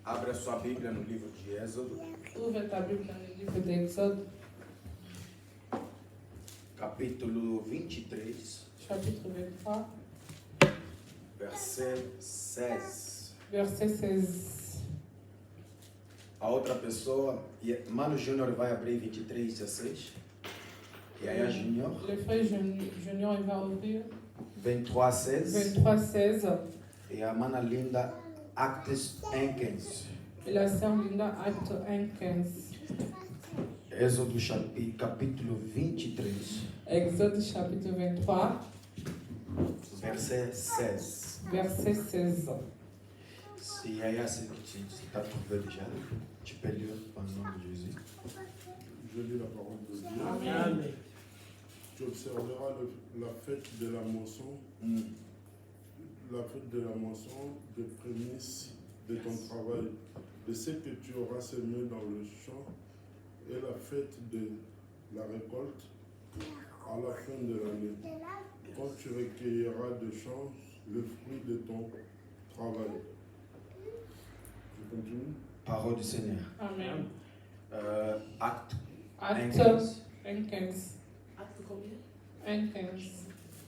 Abra sua Bíblia no livro de Êxodo, Ouvre ta Bible dans le livre d'Exode, capítulo 23, chapitre 23, verset 16. verset 16. A outra pessoa, Mano Júnior vai abrir 23, 16. E aí a Júnior, Le frère Junior, il va ouvrir 23, 16. 23, 16. E a Mana Linda, Actes 1, 15. Et la sœur Linda, acte 1, 15. Êxodo capítulo 23, Exode chapitre 23, verset 16. verset 16. Se aí tu está trouvé déjà, tu peux lire au nom de Jésus. Je lis la parole de Dieu. Amen. Tu observeras la fête de la moisson, la fête de la moisson des prémices de ton travail, de ce que tu auras semé dans le champ, et la fête de la récolte à la fin de l'année, quand tu recueilleras de champs le fruit de ton travail. Je continue. Parole du Seigneur. Amen. Acte Acte 15. 1, 15. Acte combien? 1, 15.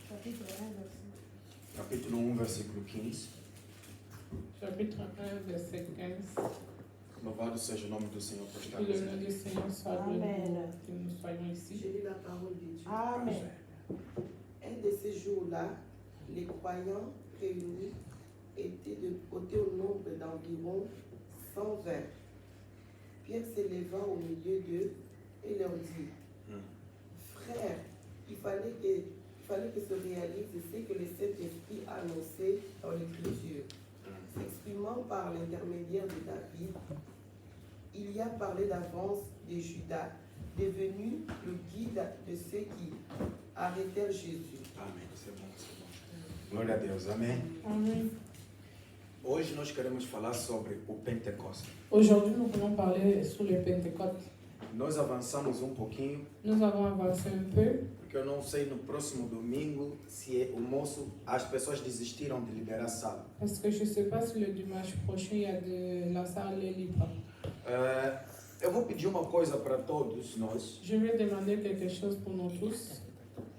Chapitre 1, Capítulo 1, versículo 15. Chapitre 1, verset 15. Louvado seja o nome do Senhor por estar Que le presente. nom du Seigneur soit Amen. béni, que nous soyons ici. Je lis la parole de Dieu. Amen. Un de ces jours-là, les croyants réunis étaient au nombre d'environ 120. Pierre s'éleva au milieu d'eux et leur dit, Frères, il fallait que se réalise ce que le Saint-Esprit a annoncé dans l'Écriture. S'exprimant par l'intermédiaire de David, il y a parlé d'avance de Judas, devenu le guide de ceux qui arrêtèrent Jésus. Amém. Isso é bom, isso é bom. Glória a Deus. Amém. Amen. Hoje nós queremos falar sobre o Pentecostes. Aujourd'hui, nous voulons parler sur le Pentecôte. Nós avançamos um pouquinho, Nous avons avancé un peu, porque eu não sei no próximo domingo se o moço, as pessoas desistiram de liberar a sala. parce que je ne sais pas si le dimanche prochain, il y a de la salle libre. Eu vou pedir uma coisa para todos nós. Je vais demander quelque chose pour nous tous.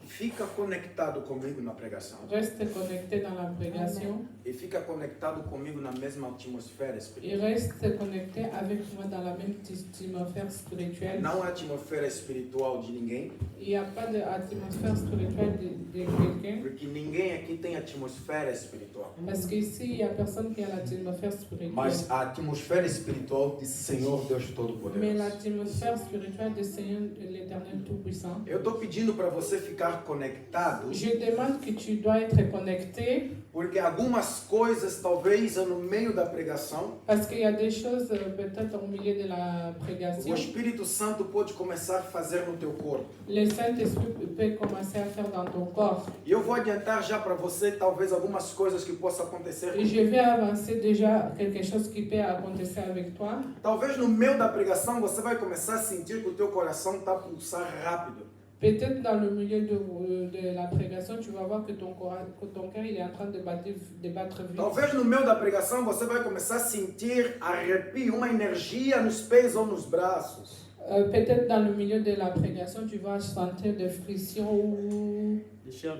Fica conectado comigo na pregação. Reste connecté dans la prédication E fica conectado comigo na mesma atmosfera et espiritual. reste connecté avec moi dans la même atmosphère spirituelle. Não a atmosfera espiritual de ninguém, Il n'y a pas d'atmosphère spirituelle de quelqu'un. porque ninguém aqui tem atmosfera espiritual. Parce qu'ici, il n'y a personne qui a l'atmosphère spirituelle. Mas a atmosfera espiritual de Senhor Deus Mais Todo-Poderoso. l'atmosphère spirituelle du Seigneur, de l'Éternel Tout-Puissant. Eu estou pedindo para você ficar conectado, Je demande que tu dois être connecté porque algumas coisas, talvez no meio da pregação, parce qu'il y a des choses peut-être au milieu de la o prédication. Espírito Santo pode começar a fazer no teu corpo. Le Saint-Esprit peut commencer à faire dans ton corps. E eu vou adiantar já para você, talvez, algumas coisas que possam acontecer. Et je vais avancer déjà quelque chose qui peut acontecer avec toi. Talvez no meio da pregação você vai começar a sentir que o teu coração está a pulsar rápido. Peut-être dans le milieu de la prédication, tu vas voir que ton cœur il est en train de battre vite. Talvez no meio da pregação você vai começar a sentir arrepio, uma energia nos pés ou nos braços. Peut-être dans le milieu de la prédication, tu vas sentir des frictions ou des chairs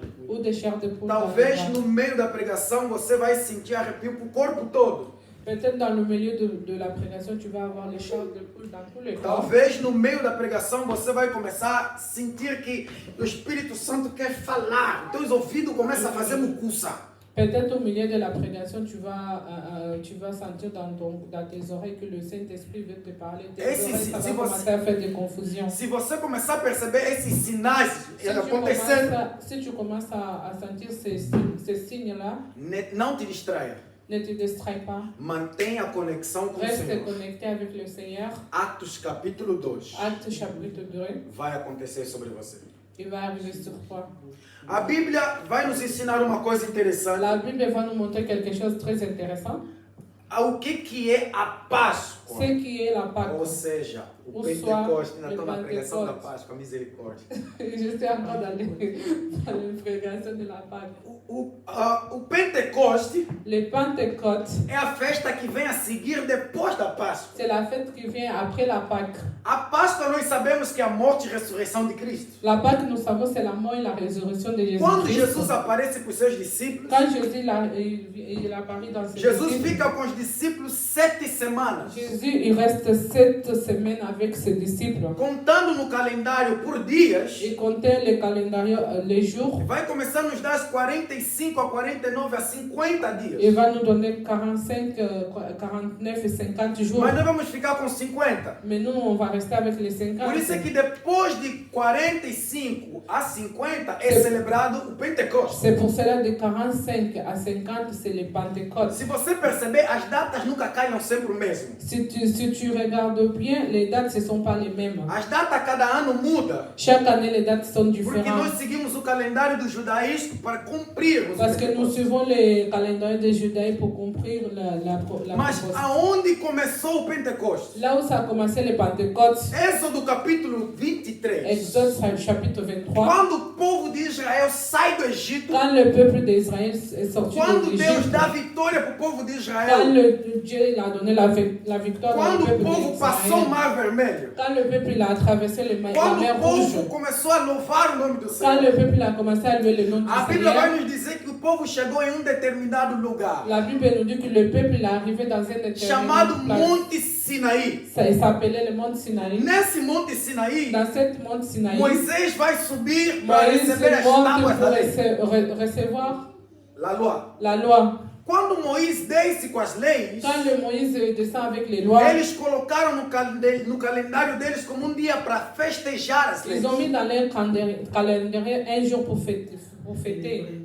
de poule. dans le Talvez ventre. no meio da pregação você vai sentir arrepio para o corpo todo. Peut-être dans le milieu de la prédication, tu vas avoir les chairs de poule dans tout le corps. Talvez no meio da pregação você vai começar a sentir que o Espírito Santo quer falar. Teus ouvidos começam a fazer mucuça. Peut-être au milieu de la prédication, tu vas sentir dans tes oreilles que le Saint-Esprit veut te parler. Tes Et si- oreilles, si- ça si va você- commencer à faire des confusions. Se você começar a perceber esses sinais acontecendo, Si tu commences à sentir ces signes-là, não te distraia. ne te distrais pas. Mantenha a conexão com o Reste Senhor. connecté avec le Seigneur. Atos capítulo 2 Acte chapitre 2, vai acontecer sobre você. il va arriver sur toi. A Bíblia vai nos ensinar uma coisa interessante. La Bible va nous montrer quelque chose de très intéressant. O que é a paz? Páscoa. Ce qui est la Pâque. Ou seja, o Ou Pentecoste, soit ainda le estou na pregação da Pentecoste. Páscoa, misericórdia. Je suis encore dans l'imprégnation de la Pâque. O Pentecoste Le Pentecôte, é a festa que vem a seguir depois da Páscoa. c'est la fête qui vient après la Pâque. A Páscoa nós sabemos que é a morte e ressurreição de Cristo. La Pâque, nous savons, c'est la mort et la résurrection de Quando Jésus-Christ. Jesus aparece para os seus discípulos, Quand Jésus il apparaît dans ses Jesus disciples, fica com os discípulos 7 semanas. Jésus, il reste 7 semaines avec ses disciples. Contando no calendário por dias, Il comptait les calendriers, les jours. vai começar a nos dar 45 a 49 a 50 dias. Il va nous donner 45, 49 et 50 jours. Mas nós vamos ficar com 50. Mais nous, on va rester avec les 50. Por isso é que depois de 45 a 50 é celebrado o Pentecostes. C'est pour cela de 45 à 50, c'est les Pentecôtes. Se você perceber, as datas nunca caem sempre o mesmo. Si tu regardes bien, les dates ne sont pas les mêmes. As datas cada ano mudam. Chaque année, les dates sont Porque différentes. nós seguimos o calendário do judaísmo para cumprirmos o Parce que nous Pentecostes. suivons les calendriers des Judaïs pour cumprir la Mas propose. aonde começou o Pentecostes? Là où ça a commencé les Pentecôtes, Êxodo capítulo 23. Exode chapitre 23, Quando o povo de Israel sai do Egito, quand le peuple d'Israël est sorti quando de Deus l'Égypte, dá vitória para o povo de quand Israel, Dieu il a donné la victoire dans quando le o peuple povo passou o d'Israël, Mar Vermelho, quand le peuple il a traversé la quando mer o Rouge, povo começou a louvar o nome do quand Senhor, le peuple a commencé à louer le nom a du Bíblia vai Seigneur, nos dizer que o povo chegou em determinado lugar, la Bible nous dit que le peuple il est arrivé dans un chamado déterminé place. Monte Sinaí. Ça il s'appelait le mont Sinaï. Nesse Monte Sinaí, Dans cette monte Sinaï, Moisés vai subir para Moïse receber as monte tábuas pour da lei, recevoir la loi. la loi. Quando Moisés desce com as leis, Quand le Moïse descend avec les lois, eles colocaram no calendário deles como dia para festejar as leis. ils ont mis dans leur calendrier un jour pour fêter.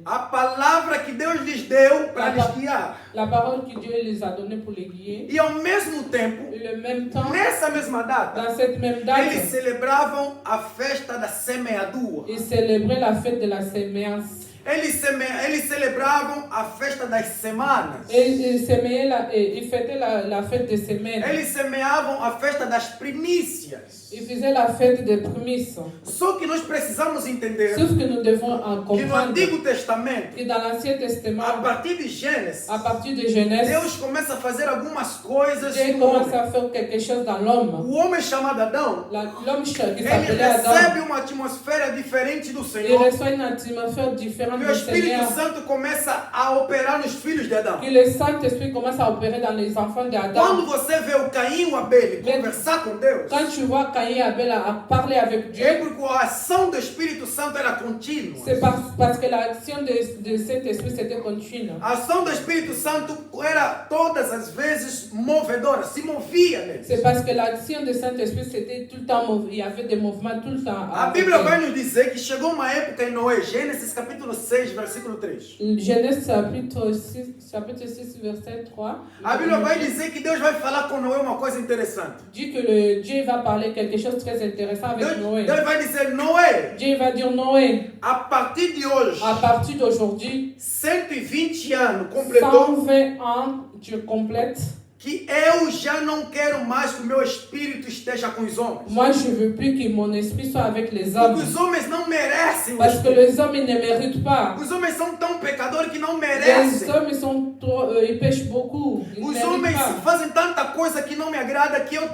A palavra que Deus lhes deu para lhes guiar. La parole que Dieu les a donnée pour les guider. E ao mesmo tempo, Et le même temps, nessa mesma data, dans cette même eles date, celebravam a festa da semeadura. ils célébraient la fête de la sémence. Eles celebravam a festa das semanas. Et ils fêtaient la fête des semaines. Eles semeavam a festa das primícias. Ils faisaient la fête des prémices. Só que nós precisamos entender Sauf que nous devons en que no comprendre Antigo Testamento, que dans l'Ancien Testament, a partir de Gênesis, à partir de Genèse, Deus começa a fazer algumas coisas Dieu no commence homem. à faire quelque chose dans l'homme. O homem chamado Adão, L'homme qui ele s'appelait Adam, recebe uma atmosfera diferente do il Senhor. reçoit une atmosphère différente E o du Espírito Seigneur. Santo começa a operar nos filhos de Adão. Que le Saint-Esprit commence à opérer dans les enfants d'Adam. Quando você vê o Caim e o Abel conversar com Deus, Quand tu vois Caïn et Abel à parler avec Dieu, é porque a ação do Espírito Santo era contínua. c'est parce que l'action de Saint-Esprit c'était continue. A ação do Espírito Santo era todas as vezes movedora, se movia nele. C'est parce que l'action de Saint-Esprit c'était tout le temps, il y avait des mouvements tout le temps. A avec Bíblia elle. vai nos dizer que chegou uma época em Noé, Gênesis capítulo 6, versículo 3. Genèse chapitre 6, verset 3. A Bíblia vai dizer que Deus vai falar com Noé uma coisa interessante. Dit que Dieu va parler quelque chose de très intéressant avec Noé. Deus vai dizer, Noé, Dieu va dire Noé, a partir de hoje, à partir d'aujourd'hui, 120 anos completou 120 ans, tu complètes. que eu já não quero mais que o meu espírito esteja com os homens. Moi, je ne veux plus que mon esprit soit avec les Porque hommes. os homens não merecem o Parce que espírito. les hommes, ils ne méritent pas. Os homens são tão pecadores que não Les merecem. hommes, ils sont trop, ils pêchent beaucoup. Ils ne Os méritent homens pas. fazem tanta coisa que não me agrada que eu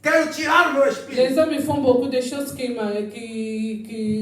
quero tirar o meu Les espírito. hommes, ils font beaucoup de choses qui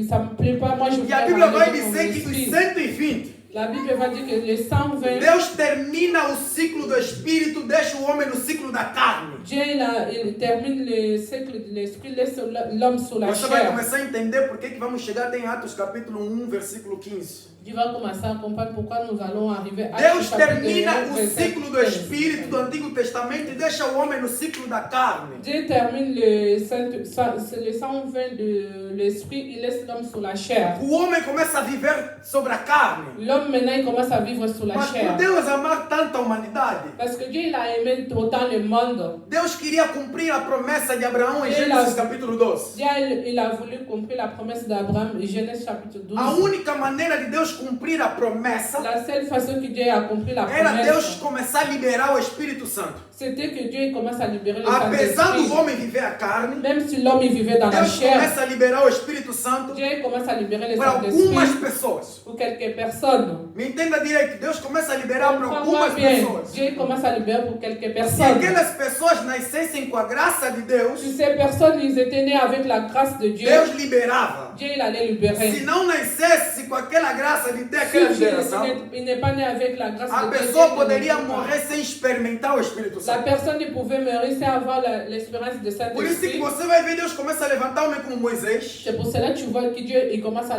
ça me plaît pas. Moi, je E a voudrais Bíblia vai enlever mon dizer que dos esprit. 120, La Bible va dire que les 120, Deus termina o ciclo do espírito, deixa o homem no ciclo da carne. Dieu il termine le cycle de l'esprit, laisse l'homme sur la Você vai chair. começar a entender por que vamos chegar até em Atos capítulo 1, versículo 15. Tu vas commencer à comprendre pourquoi nous allons arriver à Deus ce chapitre termina 1, o verset ciclo do 15. espírito do Antigo Testamento e deixa o homem no ciclo da carne. Dieu termine le 120 de l'esprit, il laisse l'homme sur la chair. O homem começa a viver sobre a carne. L'homme maintenant il commence à vivre sous la Mas por chair. Deus amar tanta humanidade, Parce que Dieu il a aimé autant le monde. Deus queria cumprir a promessa de Abraão em Ele- Gênesis capítulo 12. Dieu il a voulu cumprir la promesse d'Abraham, Genèse chapitre 12. A única maneira de Deus cumprir a promessa La seule façon que Dieu a accompli la era Deus promesse, começar a liberar o Espírito Santo. c'était que Dieu il commence à libérer le Apesar do Saint-Esprit. homem viver a carne, Même si l'homme il vivait dans la Deus chair, começa a liberar o Espírito Santo Dieu il commence à libérer le para algumas Saint-Esprit pessoas. pour quelques personnes. Me entenda direito, Deus começa a liberar para Comprends-moi algumas bien. pessoas. Dieu il commence à libérer pour quelques Se personnes. aquelas pessoas nascessem com a graça de Deus, Si ces personnes ils étaient nées avec la grâce de Dieu, Deus liberava. Dieu il allait libérer. Se não nascesse com aquela graça de ter aquela liberação, Il n'est pas né avec la grâce a de Dieu. pessoa Dieu poderia ne peut pas. morrer sem experimentar o Espírito La Santo. personne ne pouvait mourir sans avoir l'espérance de Por isso que Saint-Esprit. você vai ver Deus começa a levantar homem como Moisés, C'est pour cela que tu vois que Dieu il commence à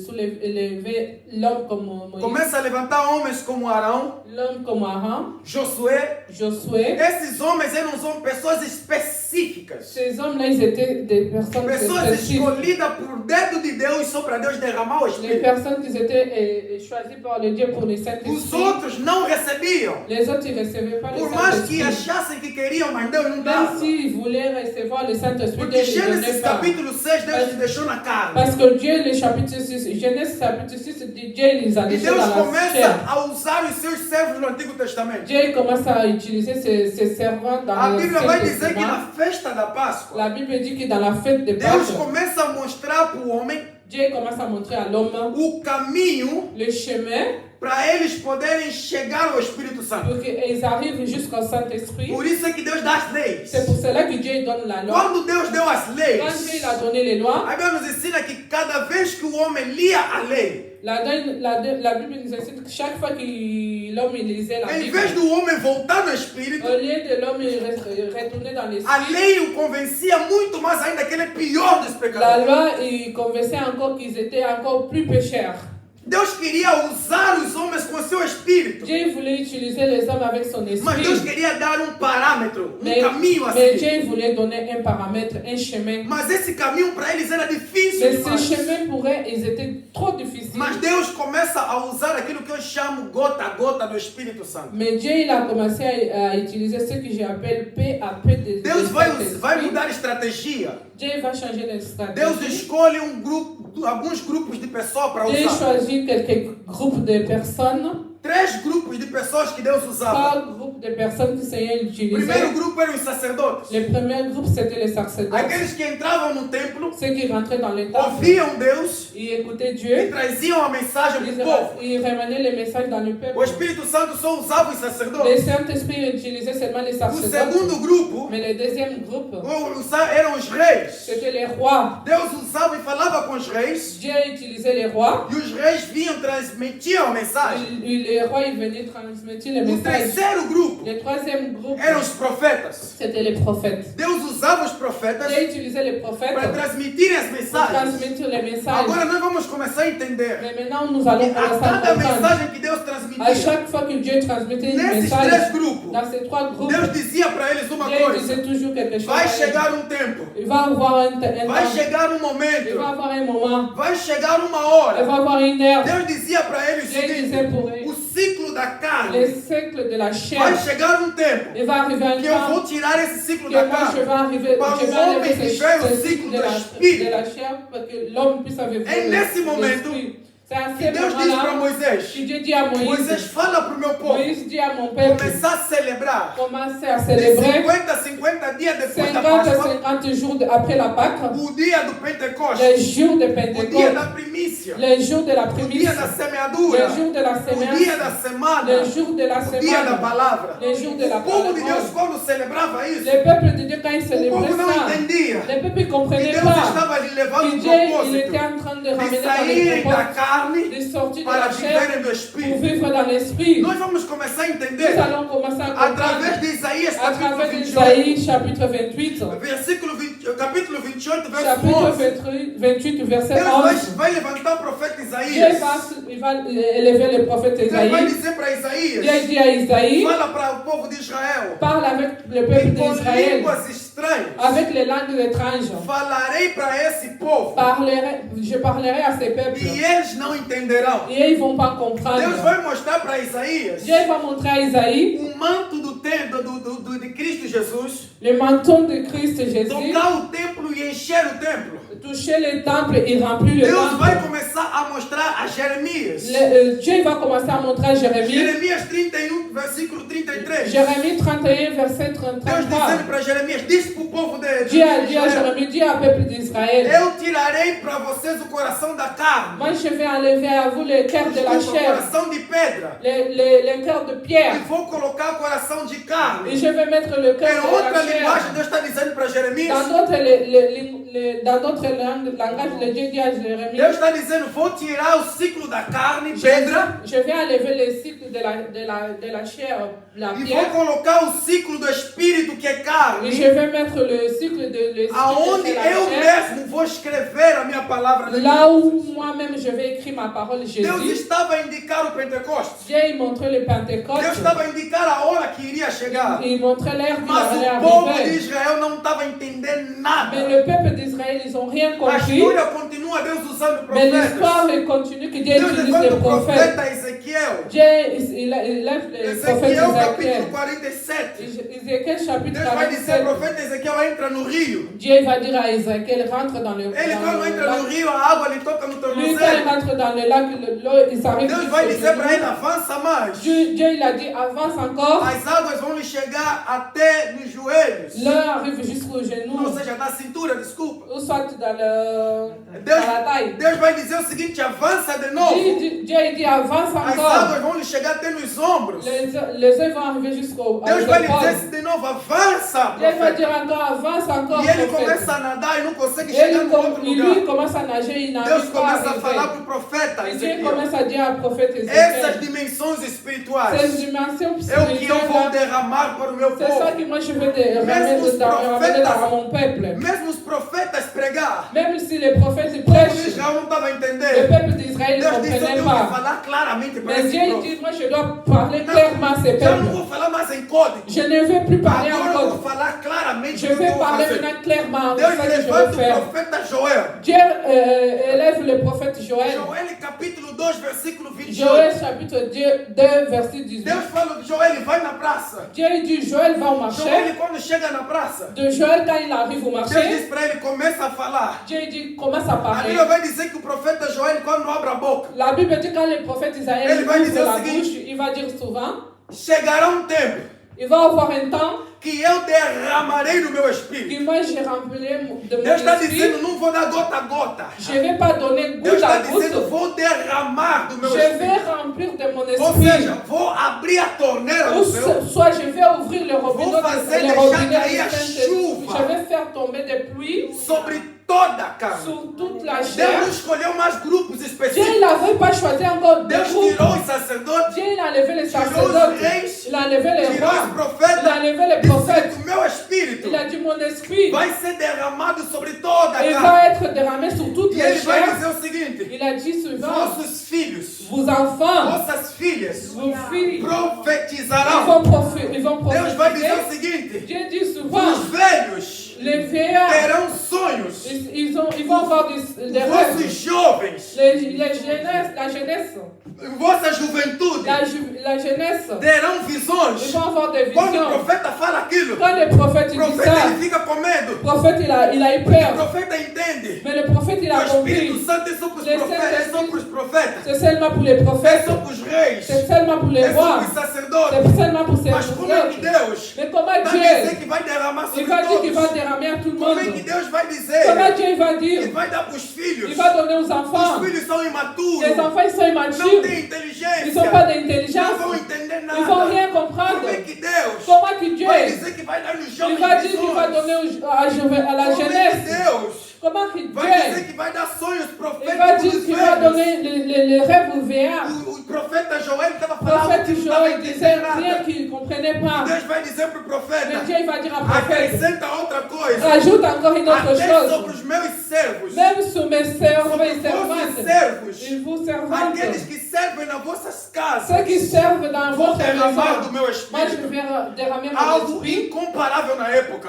soulever l'homme comme Moïse, começa a levantar homens como Arão, l'homme comme Aaron, Josué. Josué. Esses homens eram são pessoas específicas, Ces hommes-là, ils étaient des personnes pessoas spécifiques. escolhidas por dedo de Deus só para Deus derramar o Les Espírito. personnes qui étaient choisies par le Dieu pour le Os Saint-Esprit. outros não recebiam, Les autres, ils ne recevaient pas le por mais que Saint-Esprit. achassem que queriam, mas Deus não Même dava. s'ils voulaient recevoir le Saint-Esprit, Porque Dieu ne les donnait Gênesis pas. capítulo 6, Deus te deixou na carne. Parce que Dieu, le chapitre 6, Genèse chapitre 6, Dieu les a E laissés Deus dans la começa chair. a usar os seus servos no Antigo Testamento. Dieu il commence à utiliser ses servants dans A le Bíblia vai dizer que Saint-Testament. na festa da Páscoa, La Bible dit que dans la fête de Deus Pâques, começa a mostrar para o homem Dieu commence à montrer à l'homme o caminho le chemin para eles poderem chegar ao Espírito Santo. pour qu'ils arrivent jusqu'au Saint-Esprit. Por isso é que Deus dá as leis. C'est pour cela que Dieu donne la loi. Quando Deus deu as Quand leis, Dieu il a donné les lois, a Bíblia nos ensina que cada vez que o homem lia a lei, la Bible nous enseigne que chaque fois que l'homme il lisait la em Bible, vez do homem voltar no Espírito, au lieu de l'homme il retourner dans a l'esprit, lei o convencia muito mais ainda que ele é pior dos la pecadores. loi il conversait encore qu'ils étaient encore plus pécheurs. Deus queria usar os homens com o seu Espírito, Dieu voulait utiliser les hommes avec son mas Deus esprit. queria dar parâmetro, Mais, caminho a mais seguir. Dieu voulait donner un paramètre, un chemin. Mas esse caminho para eles era difícil Mais demais. ces chemins pour eux, ils étaient trop difficiles. Mas Deus começa a usar aquilo que eu chamo gota a gota do Espírito Santo. Mais Dieu il a commencé à utiliser ce que j'appelle peu à peu de Deus vai Saint-Esprit. mudar a estratégia. Dieu va changer de Deus stratégie. escolhe alguns grupos de pessoas para Dieu usar. choisit quelques groupes de personnes. 3 grupos de pessoas que Deus usava. 3 groupes de personnes que Seigneur O utilisait. primeiro grupo eram os sacerdotes. Le premier groupe, c'était les sacerdotes. Aqueles que entravam no templo, Ceux qui rentraient dans les temples, ouviam Deus ils écoutaient e Dieu. traziam a mensagem para o povo. Ils ramenaient les messages dans le O peuple. Espírito Santo só usava os Le sacerdotes. Saint-Esprit utilisait seulement les O sacerdotes. segundo grupo Mais le deuxième groupe, eram os reis. c'était les rois. Deus usava e falava com os reis. Dieu utilisait les rois. E os reis vinham, transmitiam a mensagem. Les rois, ils venaient transmettre les O messages. terceiro grupo Le troisième groupe, eram os profetas. c'était les prophètes. Deus usava os profetas Dieu utilisait les prophètes para transmitirem as pour mensagens. transmettre les messages. Agora nós vamos começar a entender. Mais maintenant, nous allons A commencer à cada comprendre. mensagem que Deus À transmitia, chaque fois que Dieu transmettait un nesses message, 3 grupos, dans ces 3 groupes, Deus dizia para eles uma Dieu coisa: disait toujours quelque chose. vai à eux. chegar tempo, Il va avoir un vai temps. chegar Il va momento, avoir un moment. vai chegar uma Il hora. va avoir une heure. Deus dizia para eles o Dieu seguinte: disait pour eux, o ciclo da le carne cycle de la vai chair. chegar tempo Il va arriver un que eu temps vou tirar esse ciclo que da moi je carne. vais arriver, Para je vais o homem enlever viver o ce ciclo cycle do de Espírito. la chair pour que l'homme puisse vivre É nesse momento l'esprit. C'est à Que ce Deus diz para moment-là Moisés: que Dieu dit à Moisés, Moïse, fala para o meu povo Moïse dit à mon peuple, começar a celebrar commencez à de célébrer 50 a 50 dias depois da 50 à Páscoa, 50 jours après la Pâque, o dia do Pentecostes, le jour de o dia Pentecôte, da primícia, le jour de la o prémisse, dia da semeadura, le jour de la o dia semence, da semana, le jour de la o dia da semaine, palavra. le jour de la O povo de Deus, parole. quando celebrava isso, Le peuple de Dieu, quand il o célébrait povo não ça, entendia le peuple ne que comprenait Deus pas estava lhe levando que um Dieu il propósito était en train de de ramener dans saírem les da propos, carne de sortir de para la chair viverem do pour Espírito. vivre dans l'esprit. Nós vamos começar a Nous entender allons commencer à através comprendre de Isaías à capítulo travers 28, Isaïe chapitre 28, versículo 28 capítulo 28, verso chapitre 11. 28, verset Deus 11. vai levantar o profeta Dieu Isaías. il va élever le prophète Deus vai Isaïe. dizer para Isaías, Dieu dit à Isaïe, fala para o povo de Israel, parle avec le e peuple com d'Israël, línguas estranhas, avec les langues étranges. falarei para esse povo, Je parlerai à ces peuples e eles não entenderão. et ils ne vont pas Deus comprendre. vai mostrar para Isaías Dieu va montrer à Isaïe o manto de Cristo Jesus, le manteau de Christ Jésus, tocar o templo e encher o templo. toucher le temple et remplir le Deus vai temple. começar a mostrar a Jeremias. Dieu va commencer à montrer à Jérémie, Jeremias 31, versículo 33. Jérémie 31, verset Deus 33. dizendo para Jeremias, diz para o povo de Dieu a dit à Israel, Jérémie, dis au peuple d'Israël, eu tirarei para vocês o coração da carne, moi je vais enlever à vous le cœur de la o chair, coração de pedra, le cœur de pierre, e vou colocar o coração de carne. et je vais mettre le Em cœur de outra la linguagem, chair. Deus está dizendo para Jeremias, Dans d'autres langages, le Dieu dit à Jérémie, Deus está dizendo, vou tirar o ciclo da carne, pedra, je vais enlever le cycle de la chair, la e vou pierre, colocar o ciclo do espírito que é et carne, je vais mettre le cycle de l'esprit aonde de la eu chair, mesmo vou escrever a minha palavra. là où moi-même je vais écrire ma parole Deus Jésus. estava a indicar o Pentecostes. Dieu il montrait le Deus Pentecôte, estava a indicar a hora que iria chegar. il montrait l'ère qui Mas allait o povo de arriver. Israel não estava entendendo Mais nada. le peuple d'Israël, ils n'ont rien A compris. história continua Deus usando Mais l'histoire profetas. elle continue que Dieu Deus utilise levanta les o prophètes. profeta Ezequiel. Dieu il lève les prophètes Ezequiel capítulo Ézéchiel. 47. Ézéchiel chapitre Deus vai dizer, 47. o profeta Ezequiel entra no rio. Dieu va dire à Ézéchiel, rentre dans le Ele quando entra no lac. rio, a água lhe toca no Lui, quand il tornozelo. rentre dans le lac, l'eau, il s'arrive Deus jusqu'au vai dizer para ele, genou. avança mais. Dieu, il a dit, avance encore. As águas vão lhe chegar até nos joelhos. L'eau arrive jusqu'au Ou genou, seja, na cintura, desculpa. ou soit dans la taille. Deus vai dizer o seguinte, avança de novo. Dieu il dit, avance As encore. águas vão lhe chegar até nos ombros. Les eaux vont arriver jusqu'au Deus vai lhe dizer épaules. de novo, avança. Dieu va profeta. dire encore, avance encore. E ele prophète. começa a nadar e não consegue Et chegar lui, no outro lui lugar. commence à nager, il Deus n'arrive pas à começa a falar arriver. para o profeta Et Dieu Ezequiel. commence à dire au prophète Essas Ézéchiel, dimensões ces espirituais dimensions é o que eu vou spirituelles, derramar para o meu c'est ça povo. que moi je veux Mesmo os ramener profetas- dans mon peuple. Mesmo os profetas pregar, Même si les prophètes o povo de prêchent, Israel não estava a le entender. peuple d'Israël ne Deus disse, eu comprenait tenho que pas. falar claramente para Mais esse Dieu il povo. dit, moi je dois parler clairement à ces Já não peuples. vou falar mais em código. Je ne veux plus parler en Agora eu vou code. falar claramente Je o que eu vais vou parler fazer. maintenant clairement de Deus ce que je veux levanta o faire. profeta Joel. Dieu élève le prophète Joël. Joel capítulo 2, versículo 28. Joël chapitre 2, verset 18. Deus fala que Joel vai na praça. Dieu dit, Joël va au marché. Joel quando chega na praça, De Joël, quand il arrive au Deus marché, diz para ele, começa a falar. Dieu dit, commence à A parler. Bíblia vai dizer que o profeta Joel quando abre a boca, La Bible dit quand le prophète Isaïe Elle va ouvre dire la o seguinte. bouche, il va dire souvent, chegará tempo il va avoir un temps que eu derramarei do meu espírito. que moi j'ai rempli de mon Deus está esprit. dizendo, não vou dar gota a gota. Je ne vais pas donner Deus goutte está à dizendo, goutte. vou derramar do meu Je vais espírito. remplir de mon Ou esprit. seja, vou abrir a torneira Ou do céu. soit je vais ouvrir le robinet Vou fazer le deixar robinet cair a du Saint-Esprit. chuva. Je vais faire tomber des pluies Sobre toda a carne. sur toute la Deus chair. não escolheu mais grupos Dieu específicos. n'avait pas choisi encore des Deus groupes. tirou os sacerdotes, Dieu il a enlevé les tirou sacerdotes. os reis, Il a enlevé les tirou os rois. Il a profetas. enlevé les Dizendo prophètes. que o meu espírito Il a dit mon esprit. vai ser derramado sobre toda a Il carne. va être derramé sur toute E la ele vai chair. dizer o seguinte: Il a dit souvent, vossos filhos, vos enfants, vossas filhas vos filles, ils profetizarão. vont Deus vai dizer o prophétiser. seguinte: Dieu dit souvent, os velhos les vieillards, terão sonhos, ils vont avoir des rêves. vossos jovens, La jeunesse, vossa juventude la jeunesse, terão ils visões. vont avoir des Quando o visions. profeta fala aquilo, Quand le prophète o dit profeta ça, ele fica com medo. le prophète il a eu O peur. profeta entende. Mais le prophète il O a Espírito compris. Santo é só para os Les profetas, é só Saints- para os profetas, C'est seulement pour les é prophètes, só para os reis, c'est seulement pour les é só rois, para os sacerdotes. c'est seulement pour ces Mas como é que prophètes. Deus Mais comment vai dizer Dieu, que vai derramar il sobre va dire qu'il va todos? derramer à tout le Como é que monde. Deus vai dizer Comment Dieu il va que dire, vai dar para os filhos? il va donner aux Os enfants. filhos são imaturos, Les enfants ils sont não immatures, têm ils inteligência, n'ont pas não d'intelligence, vão entender nada. ils vont rien comprendre. Como é que Deus Comment que Dieu, vai dizer que vai dar nos il jovens va dire qu'il va visões? donner à la Como é que jeunesse. Deus Comment que vai dizer Dieu, que vai dar sonhos il va proféticos dire dos qu'il va velhos? donner les rêves aux vieillards. O profeta Joel estava Le falando que prophète não estava Joël disait entendendo rien nada. qu'il ne comprenait comprenez pas. Deus vai dizer para o Mais profeta, Dieu il va dire à prophète, acrescenta outra coisa. rajoute encore une autre Até sobre chose. os meus servos, Même sous mes servants sobre et os vossos servantes, servos, ils vous servantes, aqueles que servem nas vossas casas, ceux qui servent dans vou votre derramar maison. do meu Moi, je espírito. vais derramer mon Algo esprit. incomparável na época.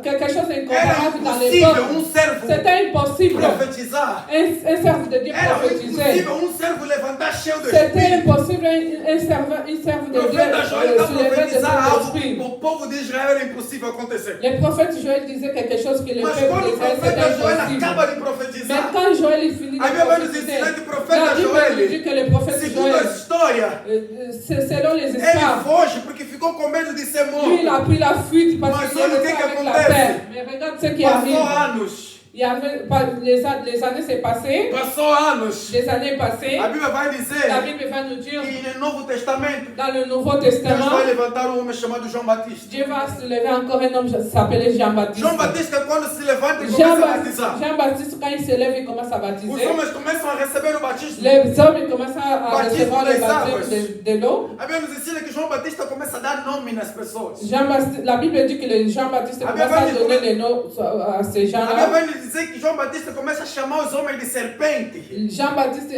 Quelque chose Era d'incomparable dans impossível l'époque. servo C'était impossible. profetizar. Un servant de Dieu Era prophétisait. impossível servo levantar cheio do C'était espírito. impossible un servant O de Dieu profeta Joel está se lever de profetizar algo que Saint-Esprit. para o povo de Israel era impossível acontecer. Le prophète Joël disait quelque chose que le Mas peuple quando o d'Israël profeta c'était Joel impossible. acaba de Mais profetizar, quand Joël il finit de a Bíblia vai nos prophétiser, ensinar que o la profeta Bible nous Joel, dit que le prophète segundo a Joël, história, selon les ele histoires, foge porque ficou com medo de ser lui il a morto. pris la fuite parce Mais qu'il olha o était que que avec la acontece. paix. Mais regarde ce qui arrive. Passou anos. Il y avait, les années s'est passées, Passou anos. les années passées, A Bíblia vai dizer la Bible va nous dire que no Novo Testamento, dans le Nouveau Deus Testament, vai levantar um homem chamado João Batista. Dieu va se lever encore un homme qui s'appelait Jean-Baptiste. João Batista, quando se levanta e começa a batizar, Jean-Baptiste, quand il se lève, il commence à os baptiser. homens começam a receber o batismo. Les hommes ils commencent à Baptiste recevoir le des baptême águas. de l'eau. A Bíblia nos ensina que João Batista começa a dar nome nas pessoas. La Bible dit que Jean-Baptiste Ah, commence bien, à bien, donner bien. les noms à ces A Bíblia gens-là. vai nos dizer que João Batista começa a chamar os homens de serpente.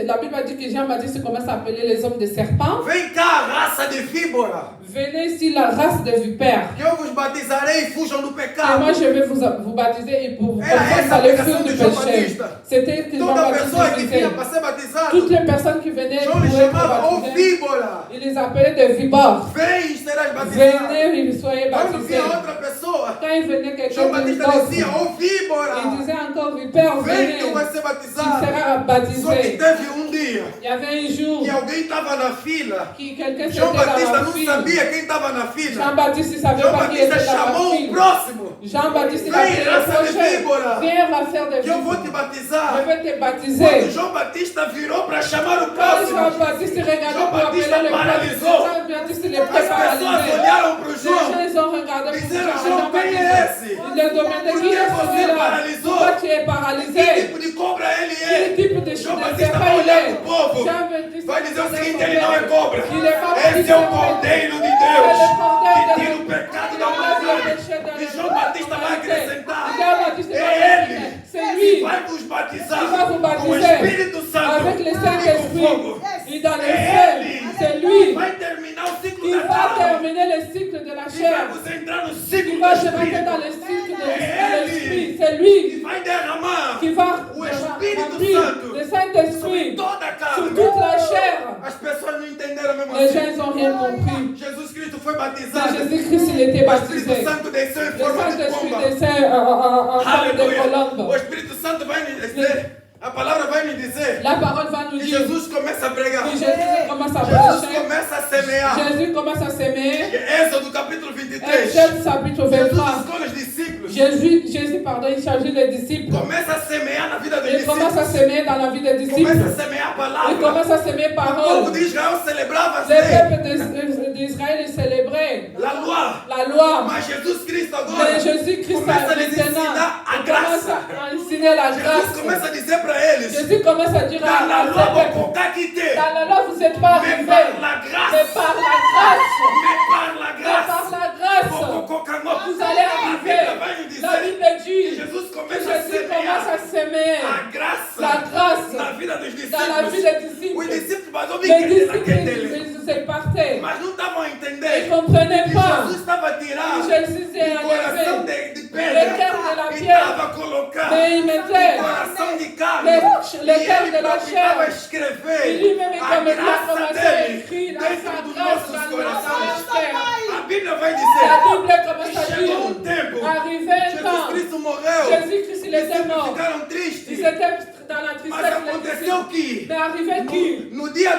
La Bible dit que Jean-Baptiste commence à appeler les hommes de serpents. Vem cá, raça de víbora, Venez ici, la race des vipères. que eu vos batizarei e fujam do Et moi, pecado. je vais vous baptiser et pour vous Era faire essa a aller pregação fuir de du João péché. Batista. C'était que Toda pessoa Jean-Baptiste que disait. vinha para ser batizado, Toutes les personnes qui venaient João pour lhe être chamava o baptisées, víbora. il les appelait des vipères. Vem e serás batizado. Venez et soyez Quando baptisés. vinha outra pessoa, Quand il venait quelqu'un João Batista d'autre, dizia, ô víbora, il disait encore vipère, vem venez, que vai ser tu batizado. seras Só que baptisé. teve dia Il y avait un jour que alguém estava na fila. qui quelqu'un s'était João dans Batista la não file. sabia quem estava na fila. Jean-Baptiste ne savait João pas qui Batista était dans la chamou o file. próximo. Jean-Baptiste il a Vem, appelé le raça de prochain. víbora, Viens, racer de que eu vou te vipères. batizar. Je vais te Quando baptiser. João Batista virou para chamar o Quand próximo, Jean-Baptiste regardait pour appeler Jean-Baptiste le paralysou. prochain, Jean-Baptiste les as pessoas paralysé. olharam para o Les João. gens ils ont regardé pour Disseram, dire à João, quem é Jean-Baptiste. esse? Ils leur demandaient Por qui que est você celui-là? paralisou? Pourquoi tu es Que paralysé? tipo de cobra ele Quel é? type de João de Batista serpent vai il olhar est? para o povo. Jean-Baptiste Vai dizer o disait seguinte, son ele não é père, cobra. il est pas Esse é o petit, Cordeiro de il est Deus le Cordeiro que de tira o Dieu. pecado Il da enlève le humanidade. péché de E João Batista vai acrescentar. Jean-Baptiste va É ajouter, ele c'est que lui vai vos batizar Il va vous com o baptiser Espírito Santo avec le e com Saint-Esprit fogo. et dans le É feu. ele C'est lui vai terminar o ciclo qui da va carne terminer le cycle de la e vai chair. vos entrar no Il ciclo va do se rentrer Espírito. dans le cycle de É l'esprit. ele C'est lui que vai derramar qui va o Espírito remplir Santo le sobre Saint-Esprit toda a sur carne. toute la chair. As pessoas não entenderam mesmo Les assim. gens n'ont rien compris. Jesus Cristo foi Quand batizado. Jésus-Christ il était O Espírito baptisé, Santo desceu em le forma de Saint-Esprit pomba. descend en forme de Aleluia. O colombe. Espírito Santo vai nos dizer, a palavra vai nos dizer La parole va nous que dire Jesus começa a pregar. que Jésus commence à Jesus prêcher. começa a semear. Jésus commence à s'aimer. Êxodo capítulo 23. Exode chapitre Jesus 23. escolhe os discípulos. Jésus, il chargeait les disciples. Começa a semear na vida dos Il commence à discípulos. s'aimer dans la vie des Começa disciples. a semear a Il palavra. commence à s'aimer O povo parole. de Israel celebrava as Le leis, peuple d'Israël célébrait a loi. la loi. Mas Jesus Cristo agora Mais Jésus-Christ começa a maintenant, lhes ensinar a il commence graça. à enseigner la Jesus grâce. começa a dizer para eles: Jésus commence à dire dans la à loi, ces vou peuples, colocar quitter. dans la loi, vous n'êtes pas Mais arrivés, par la mais grâce. par la grâce. Mais par la Mais grâce. par la grâce, Vou colocar no- vous allez A arriver. Bíblia vai nos La dizer Bible que dit Jesus que começa a Jésus commence à semear s'aimer a graça la grâce na vida dos dans la vie discípulos. des Os disciples. discípulos mas Les ouviram disciples, naquele dele. ils se partaient. Mas não estavam a Ils entender ne comprenaient que pas. Jesus estava a tirar Jésus s'est o coração enlevé. de Le pedra cœur de la e pierre. estava a colocar Mais il mettait o coração de carne. le E cœur ele de la próprio chair. estava a escrever Et lui-même, il a commençait graça à dele écrire sa dentro dos grâce nossos dans corações. notre cœur. A Bíblia vai La dizer Bible que commence à chegou dire, tempo, arrivé un Jesus temps, Cristo morreu, Jésus-Christ il os était discípulos mort. ficaram Ils tristes. étaient dans la Mas tristesse. les aconteceu disciples. que Mais arrivé qui? no dia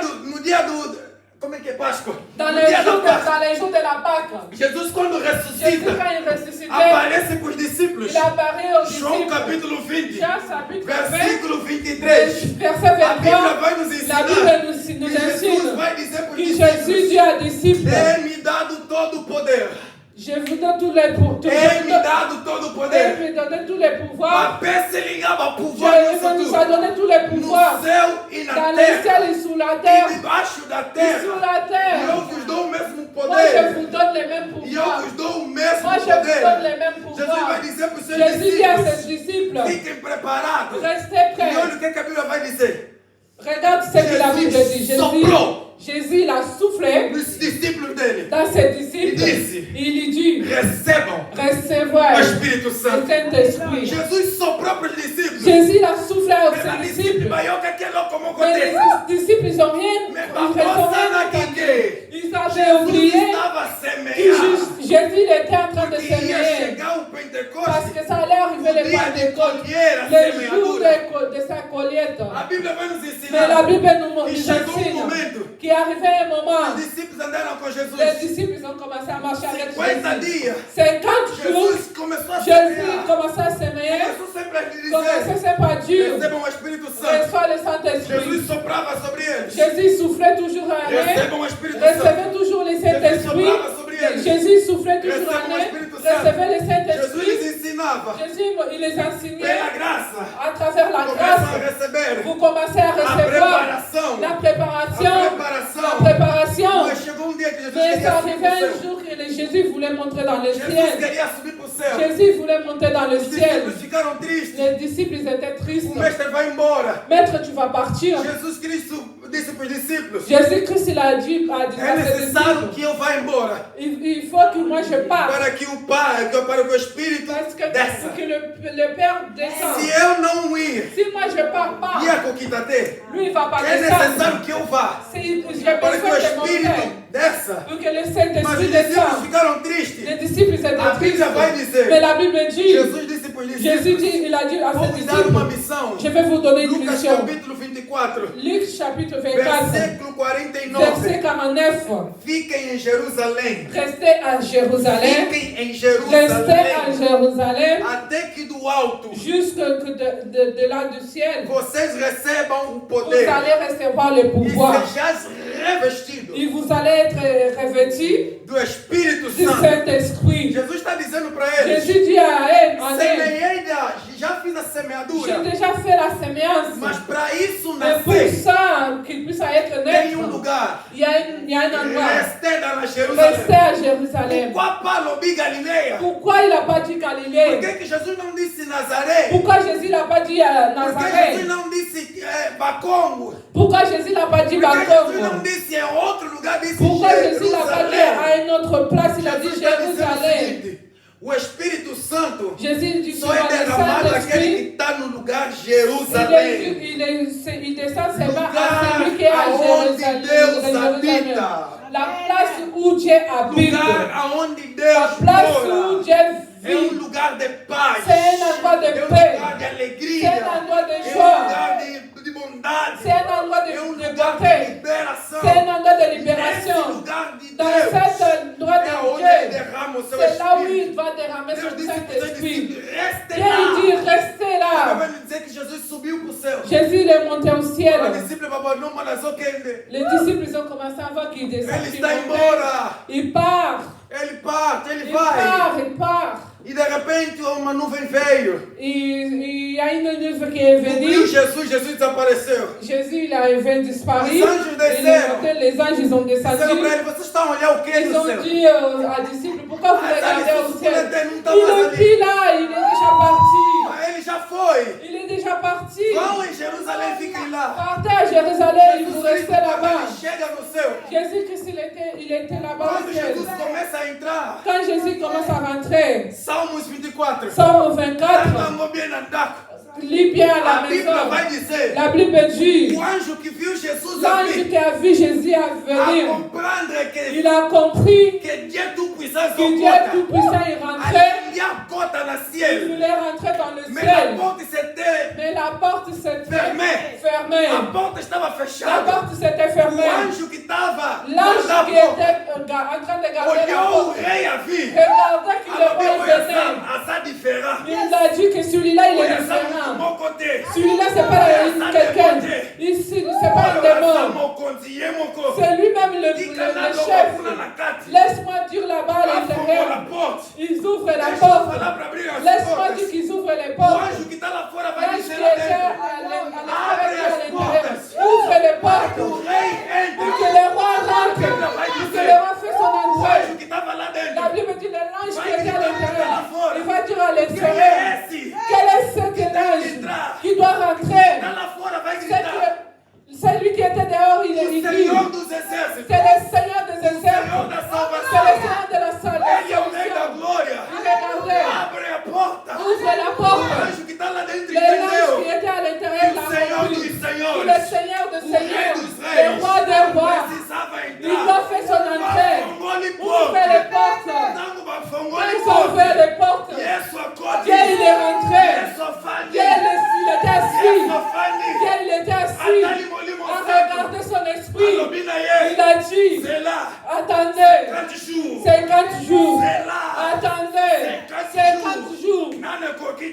do como é que é Páscoa? Dans No les dia da jours Páscoa, dans les jours de la Pâque. Jesus quando Jésus ressuscita, quand il ressuscitait, aparece para os discípulos. il apparaît aux João disciples. capítulo 20, Jean chapitre 20, versículo 23. verset A Bíblia 23. vai nos La ensinar Bible nous que enseigne Jesus vai dizer para os que Jésus dit discípulos: aux disciples, Tem-me dado todo o poder. je vous donne tous les pouvoirs. Tem-me dado todo o Je poder. vais donner tous les pouvoirs. Papé se ligava Je pouvoir nous a donné tous les no pouvoirs. céu e na Dans le terra ciel et sous la e terre. debaixo da Et terra. sous la E terre. eu vos dou o mesmo Moi, je poder. vous donne les mêmes E eu pouvoirs. vos dou o mesmo Moi, je vous donne poder. les mêmes Jesus vai pouvoirs. dizer para os seus Jésus dit à ses discípulos, disciples, fiquem preparados. restez E prêts. olha o que a Bíblia vai dizer. Regarde ce que la Bible dit. Jésus, il a soufflé Os discípulos dele. dans ses disciples. disse, Il lui dit, Recebam o recevez Espírito le Santo. Saint-Esprit. Jesus soprou para os discípulos. Jésus, il a soufflé aux Mas ses discípulos, disciples. vai eu que aquele como Mais acontece. les disciples, ils n'ont rien, Mais ils par ne sont contre, rien ça entendu. daqui, Ils avaient Jesus oublié estava a que semear. Jésus il était en train de Porque ia s'aimer. chegar o Parce Pentecoste. que ça allait arriver O les dia de Pentecôtes, colher a le jour semeadura. de sa colliette. A Bíblia vai nos Mais la ensinar. Bible nous E nous chegou um enseigne momento. qu'il arrivait un moment, Os discípulos andaram com les Jesus. disciples ils ont commencé à marcher avec 50 Jésus. dias. 50 jours, Jesus começou a Jésus semear. commençait à s'aimer, Começou sempre a lhe commençait dizer: c'est pas dur, recebam o Espírito Santo. reçoit le Saint-Esprit. Jesus soprava sobre eles. Jésus soufflait toujours en eux, Recebam o Espírito Santo. recevait toujours le Jesus Saint-Esprit. soprava sobre eles. Jésus soufflait toujours Recebam en o eux, Espírito Santo. recevait le Jesus Saint-Esprit. lhes ensinava. Jésus, il les enseignait Pela graça. à travers la Começam a grâce. receber. Vous commencez à A recevoir preparação. la A préparation, preparação. la préparation. Mas chegou um dia que Jesus Mais queria ça subir arrivait para o un céu. jour que Jésus voulait monter dans le Jesus ciel. queria subir para o céu. Jésus voulait monter dans le Os ciel. discípulos ficaram tristes. Les disciples ils étaient tristes. O mestre vai embora. Maître, tu vas partir. Jesus Cristo disse para os discípulos: Jésus-Christ il a dit à é ses necessário disciples, que eu vá embora. il faut que moi je parte. Para que o Pai, para que o Espírito Parce que desça. pour que le Père descende. Se eu não ir, Si moi je pars pas, e a Coquitate? lui il va pas É descendre. necessário que eu vá. Si j'ai Para que o besoin de monter, Espírito desça. pour que le Mas Saint-Esprit os discípulos descende. ficaram tristes. Les disciples ils étaient A Bíblia vai tristes. dizer: Mais la Bible dit, Jesus disse para os Jésus discípulos: dit, il a dit à vou ses vos dar uma disciples, missão. je vais vous donner une Lucas mission. capítulo 24, Luc chapitre 24, versículo verset 49. 49. Fiquem em Jerusalém. Restez à Jérusalem. Fiquem em Restez à Jerusalém. Jérusalem Até que do alto jusque de là du ciel. vocês recebam o Vous poder. allez recevoir le E pouvoir. sejais revestidos Et vous allez être revêtus do Espírito du Santo. Saint-Esprit. Jesus está dizendo para eles: Jésus dit à eux, semeei, já fiz a j'ai semeadura, déjà fait la sémence. mas para isso Mais pour nascer, ça, qu'il puisse être tem um naître, lugar. il y a un endroit. Restez dans la Restez Jerusalém. à Jérusalem. Pourquoi Paulo dit Galileia? Pourquoi il n'a pas dit Por Galilée? que Jesus não disse Nazaré? Pourquoi Jésus n'a pas dit à Por que Nazareth? Jesus não disse Bacongo? Pourquoi Jésus n'a pas dit Por que Jesus não Bacongo? disse em outro lugar? Disse Pourquoi Jésus n'a pas dit Jerusalém. à une autre place? Il a dit Jesus está dizendo o Jérusalem. seguinte: o Espírito Santo Jésus dit só é que le derramado àquele Saint-Esprit, que está no lugar Jerusalém. il descend seulement à Lugar celui qui est à aonde Jérusalem. Deus Jérusalem. habita. La place où Dieu habite. Lugar aonde La Deus place où mora. Dieu É um vit. lugar de paz. C'est un endroit de É um paix. lugar de alegria. C'est un endroit de É um joie. lugar de bondade. C'est un endroit É um de lugar de bonté. liberação. C'est un endroit de Nesse libération. lugar de Dans Deus cet endroit é onde de ele Dieu, derrama o seu c'est là où Espírito. il va derramer Deus son disse para os Saint-Esprit. discípulos: restem Dieu il dit, lá. restez A là. Bíblia diz que Jesus subiu para o céu. Jésus il est monté au ciel. O discípulo falou: não, mas só quem Les disciples ils ont commencé à voir qu'il descend. ele qu'il está montait. embora. Il part. Ele parte, ele Il vai. part. Il part. E de repente uma nuvem veio. Il y a une nuée qui est Cobriu venue. Jesus, Jesus desapareceu. Jésus il a disparu. Les anges Il est desceram. monté, les anges ils ont Disseram descendu. para ele: vocês estão a olhar o que Ils no ont céu? dit aux disciples, pourquoi vous Mas ali regardez au se ciel? não está Il mais est ali. plus là, il est déjà parti. Mas ele já foi. Il est déjà parti. Vão em Jerusalém, fiquem lá. Partez à Jérusalem, il vous Jesus restez Cristo, quando là-bas. ele chega no céu, Jésus-Christ, il était là-bas au quando ciel. Jesus começa a entrar, Quand Jésus commence à rentrer, Salmos 24, Psaume 24, estamos bem andando. lis bien à A la Bíblia maison. vai dizer: La Bible dit, o anjo que viu Jesus l'ange ali, qui a vu Jésus a venir, compreender il a compris que Dieu Tout-Puissant que Dieu socota. Tout-Puissant est rentré. Ali a porta na Il ciel. voulait rentrer dans le Mas a ciel. porta s'était Mais la porte s'était fermée. fermée. A porta estava La fechada. porte s'était O fermée. anjo que estava L'ange na qui porta était en train de garder la olhou o porte rei a vir. regardait que le Ah, roi olha venait. essa diferença. Il a dit que celui-là, il est Olha essa do différent. meu côté. Celui-là, c'est pas quelqu'un. Ici, c'est pas un démon. C'est lui-même le chef. Laisse-moi dire là-bas à l'intérieur. Ils ouvrent la porte. Laisse-moi dire qu'ils ouvrent les portes. L'ange qui était à l'extérieur, ouvre les portes pour que le roi rentre, pour que le roi fait son l'extérieur. Quel est cet étage qui doit rentrer? C'est lui qui était dehors, il dit. C'est le Seigneur des exercices. C'est le Seigneur de la salvation. Il regardait. Ouvre la porte. L'ange qui était à l'intérieur l'a compris. Le Seigneur des seigneurs, le roi des rois. Il a fait son entrée. Ouvre les portes. Quand ils ont ouvert les portes, Dieu il est rentré. Dieu il était assis. Dieu il était assis. A regardé son esprit. Il a dit, attendez, 50 jours. Attendez, 50 jours.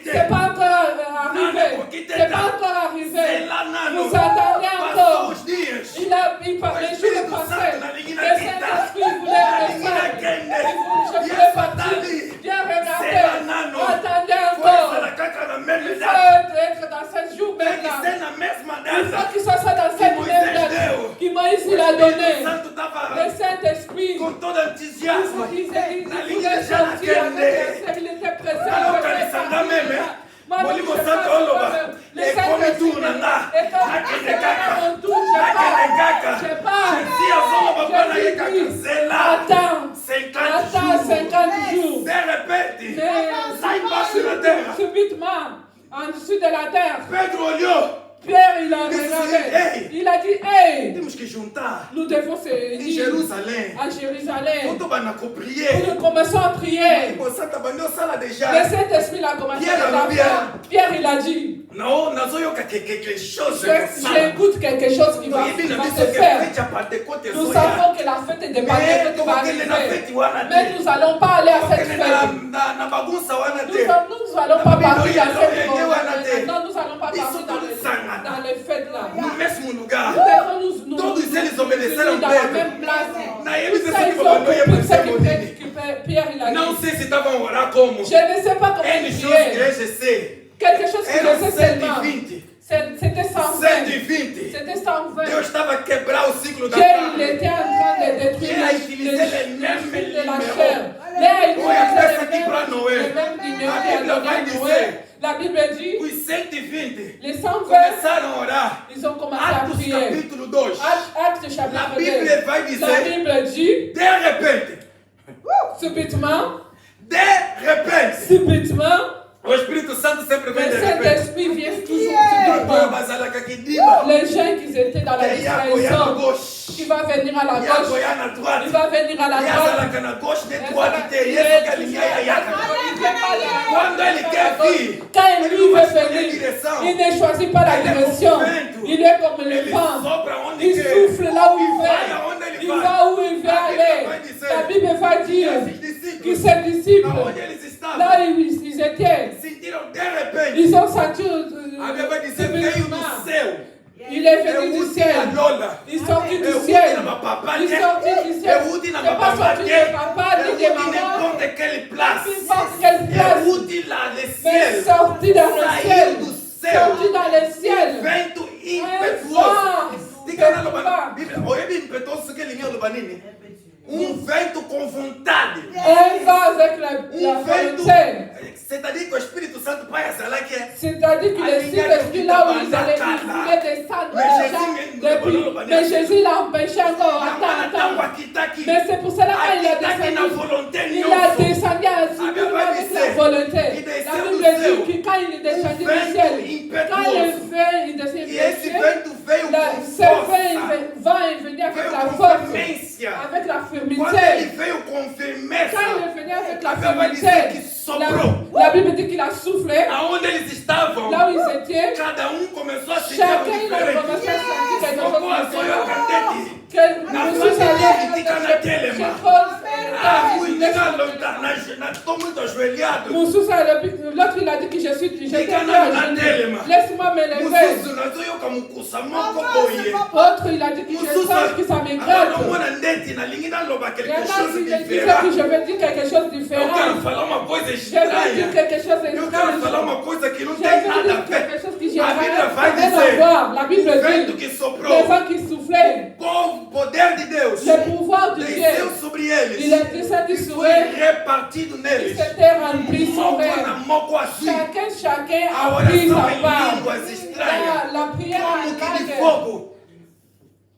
C'est pas encore arrivé. C'est pas encore arrivé. Vous attendez encore. Il parlait les jours passés. Le Saint-Esprit voulait rester. Je voulais partir. Viens regarder. Attendez encore. Il faut être dans 7 jours maintenant. Il faut qu'il soit dans cette même date que Moïse il a donné. Le Saint-Esprit, il voulait sortir avec il était présent. Attends 50 jours. Subitement, en dessous de la terre, Pierre, il a regardé. Il a dit, hey, nous devons se réunir à Jérusalem. Nous commençons à prier. Le Saint-Esprit a commencé à faire. Pierre, il a dit, j'écoute quelque chose qui va se faire. Nous savons que la fête de Pentecôte va arriver. Mais nous n'allons pas aller à cette fête. Nous n'allons pas partir à cette fête. Non, nous n'allons pas partir dans les fêtes là. Nous devons nous dans la même place. Pierre, il a dit. Je ne sais pas comment il priait. Quelque chose que je sais seulement. C'était 120. C'était 120. Dieu il était en train de détruire le cycle de la chair. Là, il utilisait le même numéro qu'il a donné à Noé. La Bible dit, les 120, ils ont commencé à prier. Acte chapitre 2. La Bible dit, subitement, le Espírito Santo sempre vem de repente. Saint-Esprit vient toujours subitement. Les gens qui étaient dans la distraction, qui va venir à la gauche, il va venir à la droite. Quand lui veut venir, il ne choisit pas la direction. Il est comme le vent. Il souffle là où il veut. Il va où il veut aller. La Bible va dire que ses disciples, là où ils étaient, ils ont senti il est venu du ciel. Il est sorti du ciel. Il est sorti du ciel. Il n'est pas sorti de papa ni de maman. N'importe quelle place. Mais sorti dans le ciel. Sorti dans le ciel. Un vento com vontade. Avec la volonté. C'est-à-dire que o Espírito Santo vai à là que c'est-à-dire que le Saint-Esprit là où ils voulaient descendre mais Jésus l'a empêché encore. Attends. Mais c'est pour cela qu'il a descendu. Il a descendu avec la volonté. La Bible dit que quand il est descendu du ciel, quand le vent il descend du ciel, ce vent est venu avec la force, avec la fermeté. Quand il est venu avec la fermeté, la Bible dit qu'il a soufflé. Là où ils étaient, chacun il a commencé à sentir quelque chose l'autre il a dit que j'étais laisse-moi me lever. L'autre il a dit que je sens que ça me gratte. Il y en a qui disent que je veux dire quelque chose de différent. Je veux dire quelque chose d'étrange. Je veux dire quelque chose que j'ai rien à voir. La Bible dit le vent qui soufflait. poder de Deus le pouvoir de desceu Dieu, sobre eles il est descendu e sur foi eux, repartido il neles. s'était rempli sur Moco eux. na moco assim. Chacun A a pris oração sa em part. línguas estranhas, La prière como en que de langue, fogo,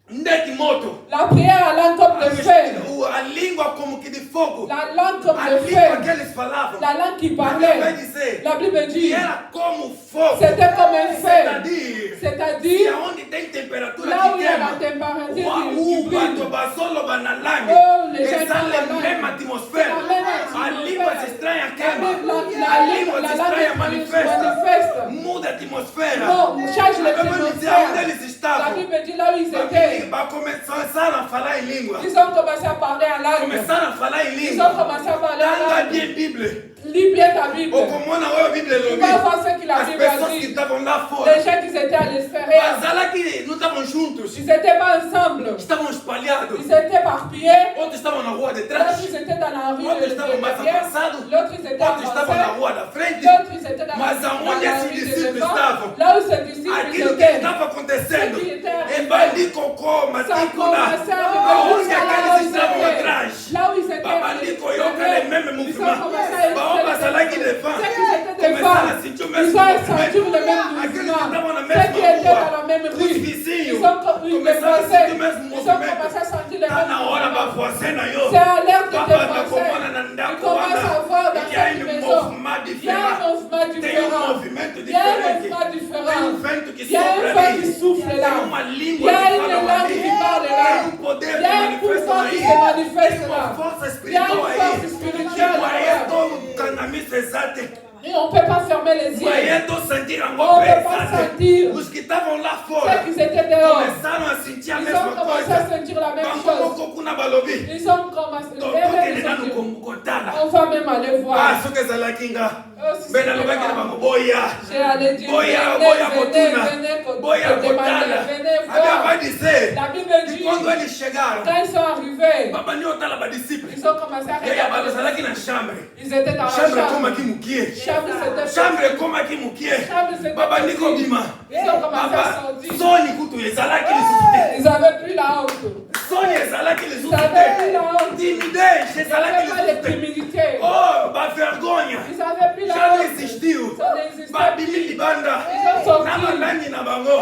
de moto. la prière en langue comme de feu, A língua como que de fogo. la langue comme A de língua que feu, eles falavam. la langue qui A Bíblia vai parlait. dizer La Bible que dit, era como fogo. c'était comme un feu. C'est-à-dire, C'est-à-dire, onde tem temperatura là où que il y a la queima, température o du brûle, bato basoloba na langue, oh, les gens eles parlent la a langue. mesma atmosfera. La même A atmosphère. língua estranha queima. La A língua estranha langue manifesta. manifeste. Muda a atmosfera. Bon, change A Bíblia diz onde l'atmosphère. eles La estavam. Bible dit là où ils étaient. Começaram a falar em língua. Ils ont commencé à parler en langue. Começaram a falar em Ils língua. ont commencé à parler en Tanga langue. bien Bíblia. Lis bien ta Bible. Ou como na hora a Bíblia Tu lobi. vas voir ce que la As Bible a pessoas que dit. estavam lá fora. Les gens qui étaient à l'extérieur, Mas lá que não estavam juntos. ils n'étaient pas ensemble. Estavam espalhados. Ils étaient éparpillés. Outros estavam na rua de L'autre, trás. ils étaient dans la rue Outros de estavam mais derrière. avançados. L'autre, ils étaient Outros estavam na avancés. rua da frente. L'autre, ils étaient dans Mas la aonde rue esses de discípulos devant. estavam? Là où ces disciples Aquilo que étaient. estava acontecendo. Ce qui était arrivé. Embali cocô, Ça maticuna. commençait à Aonde revenir là aqueles où ils estavam étaient. atrás. Là où ils étaient. Babali coyoca les mêmes Ils ont mouvements. commencé à Baoba salaki devant. ceux qui étaient devant, Começaram a sentir o ils mesmo ont senti movimento. le même Aqueles que mouvement. estavam na Ceux qui mesma étaient dans rua. la même Os rue, vizinhos. ils ont Começaram a sentir o mesmo ils ont movimento. commencé à sentir le Tá même na hora mouvement. bafuase na yo. C'est à l'air de Baba tes tá comanda na pensées. ndako Ils commencent à voir dans wana. E aí cette um maison. movimento Il y a un diferente. mouvement Tem différent. movimento Il y a un diferente. mouvement Tem différent. vento que Il y a un sopra vent ali. qui souffle là. Tem uma Il y língua a que une fala langue ali. qui parle là. Tem poder Il y que a un manifesta pouvoir qui aí. se manifeste Tem là. uma força Il y a espiritual une aí. force spirituelle Aí là. é todo canamista exato. Et on ne peut pas fermer les yeux. Aí é todo sentir a On mão ne peut pas pesada. sentir. Os que estavam lá Ceux fora qui étaient dehors, começaram a sentir a ils mesma ont commencé à coisa. sentir la même chose. Bangoko kuna balobi. Ils ont commencé Toto à kele nanu sentir. komukotala. On va même aller Ah, voir. soki ezalaki nga. Oh, si Mbe c'était nalobaki na moi. bango boya. J'ai allé dire, Boya, venez, boya venez, kotuna. venez, Boya demander, kotala. venez Abi voir. vai dizer La Bible que dit, quando eles chegaram, quand ils sont arrivés, baba ndio otala badisciples. ils ont commencé à E aí regarder. bazalaki na chambre. Ils étaient dans la Chambre chambre. ekomaki mokie. Chambre, c'était Chambre ekomaki mokie. Chambre, c'était Baba petit. ndiko bima. Ils ont commencé à Baba sortir. soni kutu ezalaki lisusu te. Ils n'avaient plus la honte. Soni ezalaki Ils lisusu n'avaient plus te. la honte. Timidez Ils ezalaki n'avaient pas de lisusu te. timidité. Oh, bavergonha. Ils n'avaient plus la Jamais honte. existiu. Ça n'existait Babili plus. libanda. Ils ont sorti. Na malangi na bango.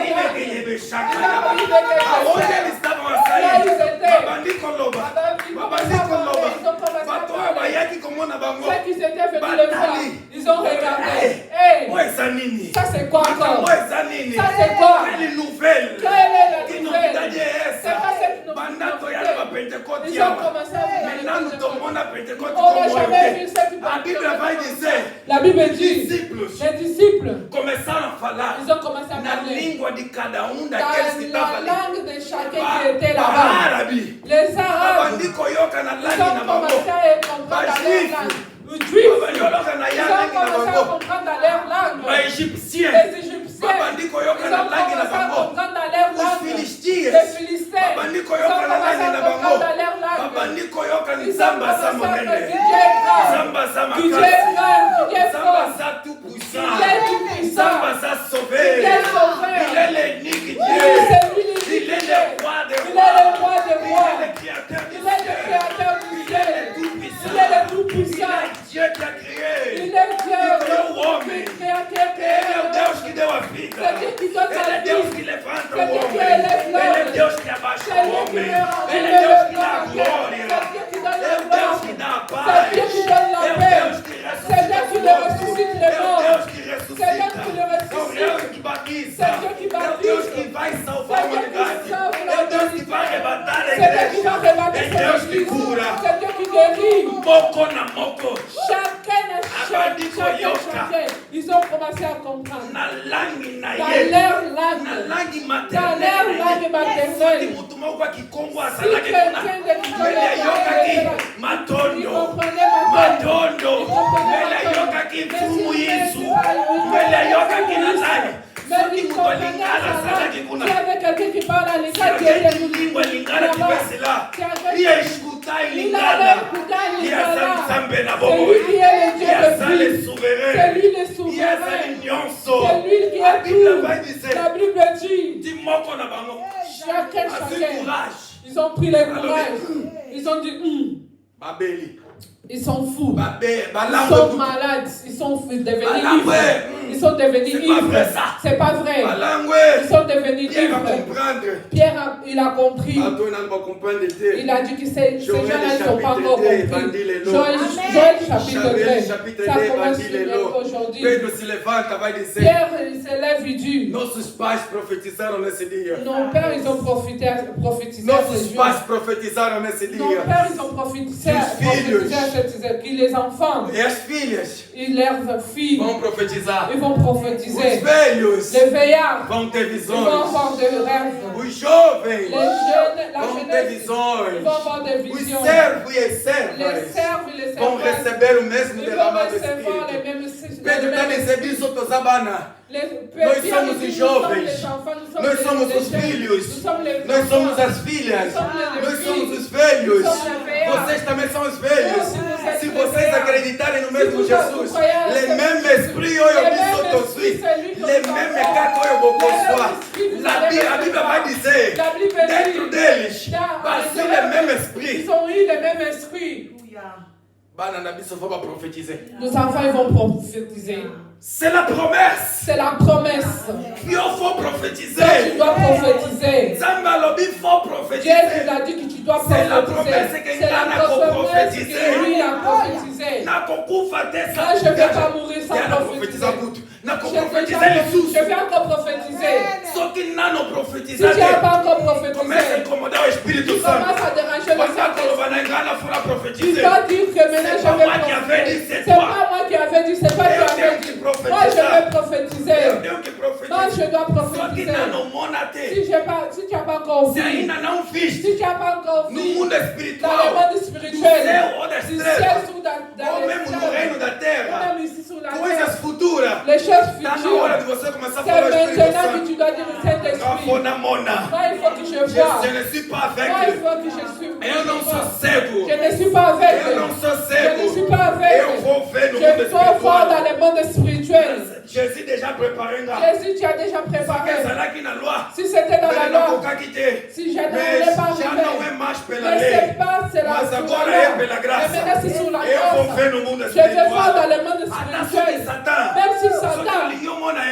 Ribeke yebe shaka. Aonde eles estavam a Là, sair. ils étaient. Babandi koloba. Ils Babandi ont koloba. commencé à Bato parler. bayaki komona bango. Ceux qui s'étaient venus le voir, ils ont regardé. Hey, Moi eza nini? ça c'est quoi encore? Moi eza nini? Ça c'est quoi? Quelle nouvelle? Quelle est la Qui nouvelle? nous dit C'est pas cette nouvelle. Banda toyala ba Pentecôte Ils ont yaba. commencé à vous Maintenant nous donner. tomons à Pentecôte On n'a comme jamais vu on ça qui La Bible va dire La Bible les dit, disciples les disciples, começaram a falar ils ont commencé à na parler língua de cada daqueles que dans estavam la ali. langue de chacun qui était là-bas. Árabe. Les Arabes, Babandi koyoka na ils langi na ont commencé bango. à comprendre dans leur langue. Les Juifs, Babandi oloka na ils ya ont langi na commencé à bango. comprendre dans leur langue. Ba Égyptiens. Les Égyptiens, Babandi ils koyoka ont na commencé langi na à bango. comprendre dans leur Os langue. Filistiens. Les Philistins, Babandi ils ont koyoka na commencé langi à na comprendre bango. dans leur langue. Babandi koyoka Ils ont nzamba sa commencé à monene. dire Dieu est grand, Nzamba sa Dieu est makasi. grand, Dieu est Nzamba fort, sa tout puissant. Il est tout puissant. Nzamba sa sauvé. Il est sauveur. Il est l'unique Oui, Dieu. c'est lui l'unique Il est Dieu. le roi des Il est le roi des Il rois. est le créateur du Il est le ciel. créateur du Il ciel. est le tout-puissant. Il est le Il tout-puissant. est Dieu qui a créé. Il est Dieu criou o homem. qui a créé Ele é o Deus que deu a vida. C'est Dieu qui donne Ele é la Deus vie. que levanta C'est o Dieu qui homem. élève l'homme. Ele é Deus que abaixa C'est o Dieu qui homem. met Ele en é Deus que dá a C'est glória. Dieu qui donne É la o Deus gloire. que dá a paz. C'est Dieu qui donne la É o paix. Deus que C'est Dieu qui le ressuscite les É o morts. Deus que C'est Dieu qui le ressuscita. É o Deus ressuscite. que batiza. C'est Dieu qui É o baptise. Deus que vai salvar a C'est Dieu qui humanidade. sauve É o Deus que l'humanité. vai arrebatar a C'est Dieu qui igreja. va rebattre É Deus cette que église. cura. C'est Dieu qui guérit. Moko na moko. Chacun, Abandiko yoka. chacun, ils ont commencé à comprendre. Na langue na Dans ye. leur Na langue, langue dans leur langue maternelle. maternelle, Mutu moko akikongo si asalaki kuna. quelqu'un de qui Mbele ayokaki il matondo. comprenait ma Matondo. Mbele ayokaki mfumu Yesu. Mbele ayokaki Natani. mais Soki il mutu comprenait alingala asalaki ça. kuna. S'il y avait quelqu'un qui parle à l'école, qui Aquele était lingua lingala kipesi la. Il Iye escutar allait lingala. écouter Iye l'Ingala. asambe na C'est bobo. lui qui est le Dieu Iye de asale vie. souverain. C'est lui le Iye asale souverain. nyonso. C'est lui qui La est Bible tout. va dire La Bible dit, Ti Chacun. Ils ont pris le courage. Ils ont dit, ils sont fous. Ils sont malades. Ils sont devenus ivres. Ils sont devenus ivres. C'est pas vrai. Ils sont devenus ivres. Pierre, il a compris. Il a dit que ces gens-là ne sont pas encore compris. Joël chapitre 2. Ça commence aujourd'hui. Pierre, il se lève et dit, nos pères, ils ont prophétisé. Nos pères, ils ont prophétisé que les enfants et leurs filles vont prophétiser. Ils vont prophétiser. Les veillards vont avoir des rêves. Les jeunes, la jeunesse, ils vont avoir des visions. Les serves et les servantes vont recevoir les mêmes Nós somos os jovens, nós somos os filhos, nós somos as filhas, nós somos os velhos, vocês também são os velhos. Se vocês acreditarem no mesmo Jesus, le même esprit oyo bisotosui, le même caco oyo bocosoa. A Bíblia vai dizer, dentro deles, vai ser le même esprit. Ils ont eu le même esprit. Nos enfants ils vont prophétiser. C'est la promesse. C'est la promesse. Il faut prophétiser. Tu dois prophétiser. Dieu faut prophétiser. Dieu a dit que tu dois prophétiser. C'est la promesse que lui a prophétisé. Là, je ne vais pas mourir sans prophétiser. Je vais encore prophétiser. Si tu n'as pas encore prophétisé, tu commences à déranger le Saint-Esprit. Tu dois dire que maintenant je vais prophétiser. C'est pas moi qui avais dit, c'est toi qui avais dit. Moi je vais prophétiser. Moi je dois prophétiser. Si tu n'as pas encore vu, si tu n'as pas encore vu dans le monde spirituel, du ciel sous dans même ici sur la terre, les choses futures, c'est maintenant que tu dois dire au Saint-Esprit. Moi il faut que je vois. Je ne suis pas Moi aveugle. il faut que je suis. Eu não sou cego. Je ne suis pas aveugle. Eu não sou Je cego. ne suis pas aveugle. Eu vou ver no mundo Je dois voir espiritual. dans le monde spirituel. Jésus déjà préparé là. Jésus, tu as déjà préparé. Si c'était dans la loi, si je n'allais pas arriver, mais c'est pas, c'est la grâce. Mais maintenant c'est sur la grâce. Je vais voir dans le monde spirituel. Même si Satan,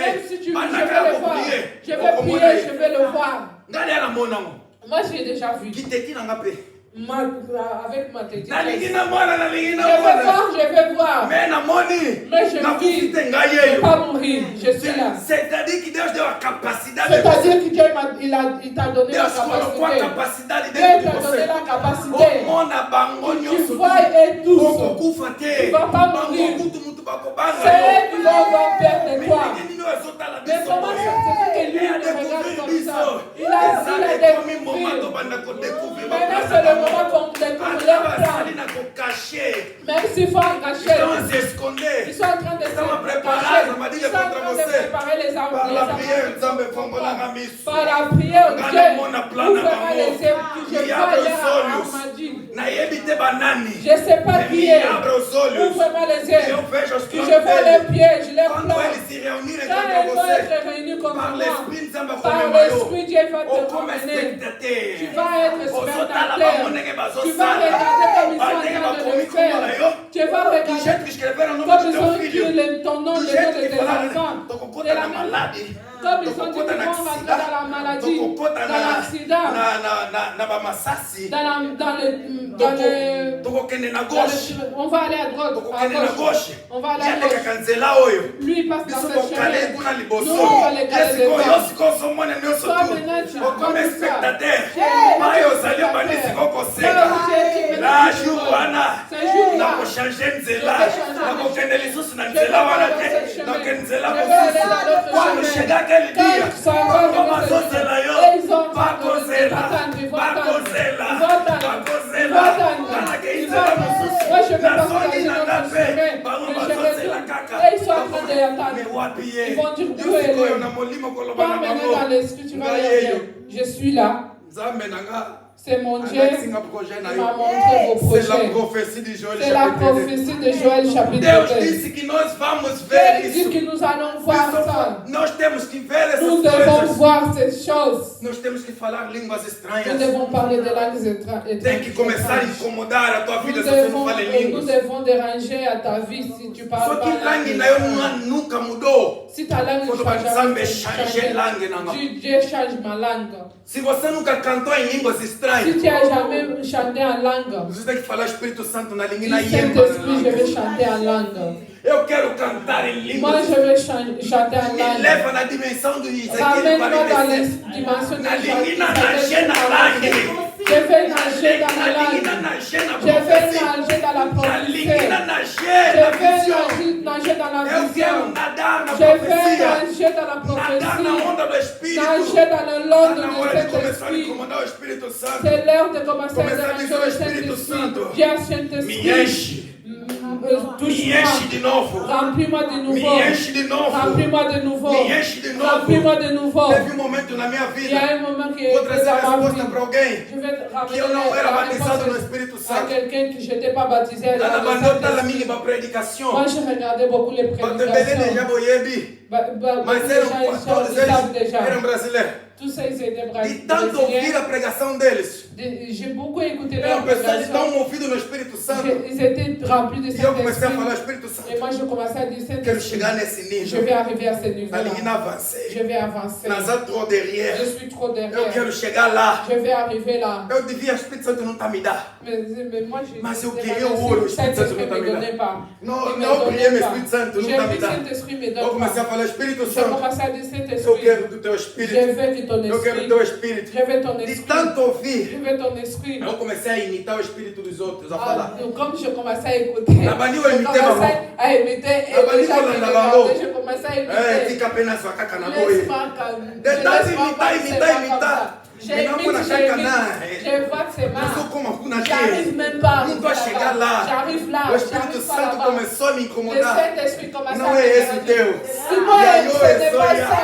même si tu veux, je vais le voir. Je vais prier, je vais le voir. Moi j'ai déjà vu. Avec ma tête. Je vais voir. Mais je vis. Je ne vais pas mourir. Je suis là. C'est-à-dire que Deus deu a capacidade. C'est-à-dire que Dieu il t'a donné la capacité. Dieu t'a donné la capacité. Tu vois et tous. Tu ne vas pas mourir. C'est eux qui vont perdre toi. Mais comment c'est que lui il regarde comme ça? Il a découvert. Maintenant c'est le moment qu'on découvre leur plan. Même s'il faut en cacher. Ils sont en train de se cacher. Ils sont en train de préparer les armes. Par la prière, Dieu ouvrira les yeux. Je vois hier à Armadine. Je ne sais pas qui est. Ouvre-moi les yeux. Que je vois les pièges, les plans. Quand ils vont être réunis contre moi, par l'Esprit, Dieu va te promener. Tu vas être spectateur. Tu vas regarder comme ils sont en train de le faire. Tu vas regarder comme ils ont écrit ton nom, le nom de tes enfants. De la maladie. Comme ils ont dit qu'ils vont rentrer dans la maladie, dans l'accident, on va aller à droite, on va aller à gauche. Lui il passe dans ce chemin. Nous on va les caler devant. Toi maintenant tu es comme ça. Ils vont dire où elle est. Toi maintenant dans l'esprit tu vas leur dire je suis là. C'est mon Dieu Avec qui singa projet na m'a yo. montré vos C'est la projets. prophétie de Joël C'est la chapitre 2. prophétie de Joël chapitre Deus 2. disse que nós vamos ver Dieu dit isso. que nous allons voir ça. Nós temos que ver essas Nous devons coisas. voir ces choses. Nós temos que falar línguas Nous estranhas. devons parler de langues Tem que começar a étrangères. incomodar a tua Nous vida se você não devons, fala em nous línguas. devons déranger à ta vie si tu Só parles que pas langue langue. na eu nunca mudou. Si ta langue Quando ne vai change jamais, changer langue na Dieu change ma langue. Se você nunca cantou em línguas Si estranhas, tu n'as jamais chanté en langue, você tem que falar Espírito Santo na língua dis e na yemba. Saint-Esprit, je vais chanter en langue. Eu quero cantar em Moi, línguas. je vais chanter en Me langue. leva na dimensão do Ezequiel Ramène-moi dans 46. les dimensions de Na língua nager na langue. Je vais nager dans la Na langue. língua nager na Je vais profecia. nager dans la Na prophétie. língua nager Je na vais visão. nager dans la Eu quero vision. nadar na Je vais profecia. nager dans la Nadar na prophétie. onda do Espírito. Nager dans le Está long na de hora de começar a Saint-Esprit. incomodar o Espírito Santo. C'est l'heure de commencer à Começar a déranger dizer ao le Espírito Saint-Esprit. Santo. Viens, Me Saint-Esprit. enche. Me Touche-moi. enche de novo. Remplis-moi de Me nouveau. enche de novo. Remplis-moi de nouveau. Me enche de novo. Remplis-moi de nouveau. Teve momento na minha Il y a vida. un moment qui Vou est trazer a dans ma resposta vie. para alguém Je vais que ramener eu não era la batizado no réponse Espírito à Santo. quelqu'un que je n'étais pas baptisé Ela dans le mandou tá na Saint-Esprit. minha predicação. Moi, je regardais beaucoup les Batebele de prédications. Jaboyebi. Beaucoup Mas de eram gens, ils todos savent eles déjà. eram brasileiros. Tous ces étaient De tanto ouvir brésiliens. a pregação deles, J'ai beaucoup écouté eram leurs pessoas de prédications. tão movidos no Espírito Santo. Ils étaient remplis de E eu comecei a Saint-Esprit. falar Espírito Santo. Et moi, je commençais à dire Quero Saint-Esprit. chegar nesse Je nível. vais arriver à ce Na niveau-là. linha avancei. Je vais avancer. Nas trop derrière. Je suis trop Eu derrière. quero chegar lá. Je vais arriver là. Eu devia, o Espírito Santo não está me dando. Mais moi, je Mas eu demandé queria o ouro, o si Espírito Santo Saint-Esprit não ne está me donnait dando. pas. Não, Il me não donnait priei, pas. Espírito Santo não J'ai está dit me dando. Saint-Esprit me Eu donne comecei a pas. falar Espírito J'ai Santo. commencé à dire Eu Saint-Esprit. quero do teu Je Espírito. veux que ton Eu quero esprit. do teu Espírito. Je veux ton De esprit. tanto Je ouvir, veux ton esprit. eu comecei a imitar o Espírito dos outros, a falar. Donc, comme je commençais à écouter, Na bani je eu imitei commençais maman. à imiter et Na bani les gens qui eu regardaient, je commençais à É, imiter. fica apenas sua caca na boia. Laisse-moi calme. De tanto Laisse-moi imitar, voir que c'est imitar, pas comme imitar. ça. Mais não vou na J'imite, caca, j'imite. não. Je vois que c'est Eu sou mal. como a cuna J'arrive même pas à Não arriver vai chegar là-bas. lá. J'arrive là. O Espírito J'arrive pas Santo là-bas. começou a me Le incomodar. Saint-Esprit commence Não à é me esse o déranger. teu. C'est moi, E aí, ce n'est oi, pas Zoya. ça.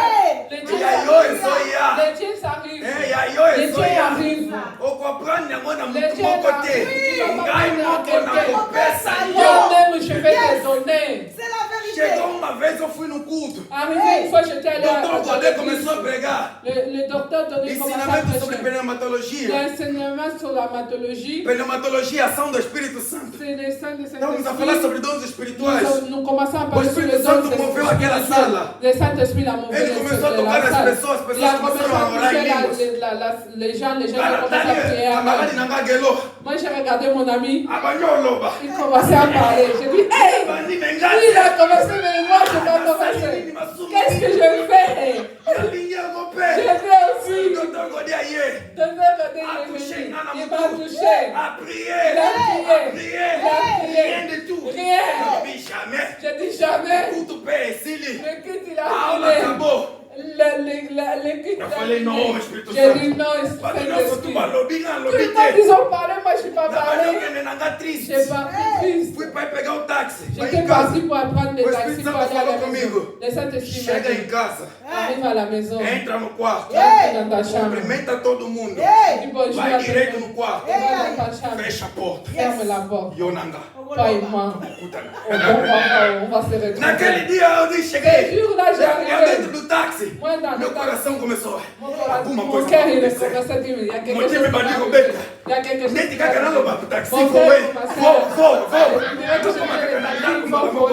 Les dieux E aí, oi, arrivent. Zoya. Les dieux arrivent. É, e aí, oi, Les dieux Zoya. arrivent. Okoprani nyangona Les mutu dieux moko te. arrivent. Ngai moko na kopesa yo. Moi-même, je vais te donner. C'est la vérité. Chegou uma vez, eu fui no culto. Arrivé une fois, j'étais allé à Doutor Godé começou a pregar. le docteur donnait commencé à Ensinamento sobre prêcher. pneumatologia. L'enseignement sur la matologie, Pneumatologia, ação do Espírito Santo. c'est les saints de Estamos a falar Saint-Esprit. sobre dons espirituais. Nous commençons à O parler sur Espírito les Santo dons moveu aquela sala. Le Saint-Esprit l'a mouvé Ele começou a de tocar la nas salle. pessoas, as Il a pessoas commencé começaram a à orar em toucher línguas. les gens ont commencé à prier. Camarade Nangagelo. Moi, j'ai regardé mon ami, Abanyoloba. il commençait à parler. J'ai dit, hey! Bani Lui, Mengati. il a commencé, mais moi, je vais commencer. Qu'est-ce que je fais? Alinha Je Mopé. vais aussi. Doutor Godé aye. De l'autre côté, il est venu. Il m'a touché. A prier. Il a prié. A prier. Il a prié. Rien de tout. Rien. Não vi jamais. J'ai dit jamais. Culto Pé-Sili. Le culte, il A a aula fini. acabou. Le culte, Eu il a falei, fini. não, Espírito J'ai Santo. dit non, Falei, não, sou tu Saint-Esprit. balobi, Tout lobi le monde, te. ils ont parlé, moi, je ne suis pas Na parlé. banhoca, nanga triste. J'ai parti triste. Fui para pegar o táxi. Vai J'étais em casa. parti pour apprendre les O taxis Espírito pour Santo aller à la falou maison. comigo. Le Saint-Esprit m'a Chega em dit, casa. arrive à la maison. Entra no quarto. Entre dans ta chambre. Cumprimenta todo mundo. Dis bonjour à Vai tout le direito monde. no quarto. Va dans ta chambre. Fecha a porta. Ferme la porte. Yonanga. Toi et moi. Puta. On va se retrouver. Naquele dia eu disse, Ce cheguei. jour-là, j'ai Eu arrivé. dentro do táxi. Moi, dans Meu le taxi. coração começou. Alguma Mon coisa cœur, il vai est acontecer. commencé à dire, il y a quelque Mon chose Dieu qui me va bandido arriver. beta. Il y a quelque chose Nem qui de va caca não arriver. vai pro táxi. Mon Vou, frère hein. commençait Vou. Il dirait que je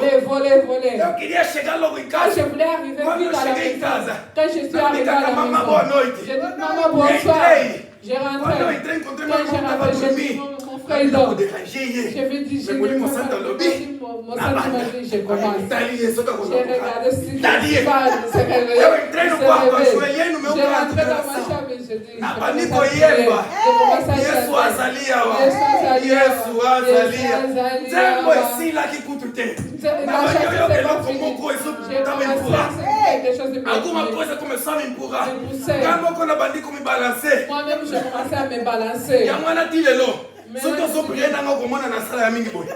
vais voler. Eu queria chegar logo em Quand casa. je voulais arriver Quando vite eu à la cheguei em maison, casa, quand je suis eu arrivé falei à com la a mamãe boa maison, noite. j'ai dit maman bonsoir. Entrei. J'ai rentré. Quando eu entrei, encontrei meu Quand irmão j'ai que estava rentré, j'ai dit dormindo. mon frère il dort. Derrangei. Je lui dis, Mais pour lui, mon sang dans le lobby. mon sang m'a dit, je commence. Tá ali, só que eu J'ai regardé si Tá ali. il se réveillait. Eu entrei no Il se quarto, réveille. ajoelhei no meu J'ai quarto rentré de dans ma oração. chambre et je dis, Na je commence panico à prier. yemba. Je commence à Yesu chanter. azalia wa. Yesu azalia wa. Yesu azalia. Yesu azalia Zembo wa. esila kikutu te. La Na chanson, banho eu c'est que pas não fini. como coisa, J'ai tá me commencé empurrar. à sentir quelque chose de Alguma me coisa começou a me empurrar. Me poussait. Kama quando a bandico me balancer. Moi-même, je commençais à me balancer. Ya mwana tilelo. Mais Soki là, ozopriye nanga okomona na sala ya mingi boye.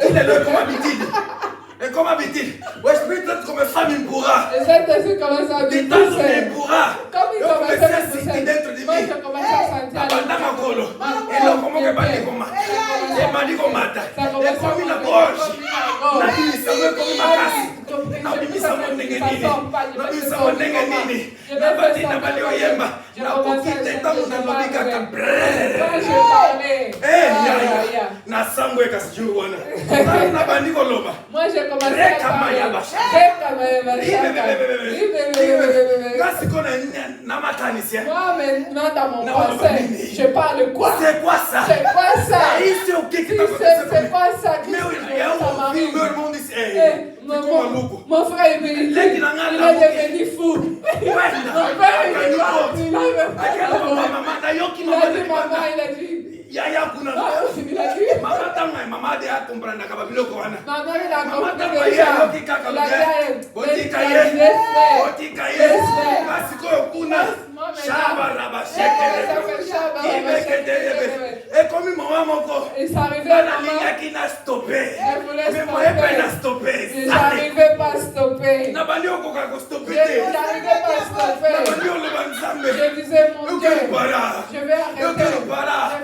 Tilelo ekoma bitidi. Ekoma bitidi. O Espírito Santo começou a me empurrar. Le Saint-Esprit commence à De me tanto me pousser. empurrar. Comme il Eu commençait comecei à a me sentir pousser, dentro de moi, mim. je commençais à commencé à moi j'ai commencé à parler. Moi maintenant dans mon français, je parle quoi? C'est quoi ça? C'est quoi ça? C'est quoi ça? Mon frère il est devenu fou. Mon frère il est mort. Il a dit maman, il a dit. Yaya kuna. Il a dit. Mama tanga mama de a comprendre ka babiloko wana. Maman il a compris déjà. Et comme maman moko. Il s'arrivait à maman. Qui n'a stoppé. Mais moi pas stopper. J'arrivais pas à stopper. N'abalioko ka stopper. J'arrivais pas à stopper. Je disais mon Dieu. Je vais arrêter. Je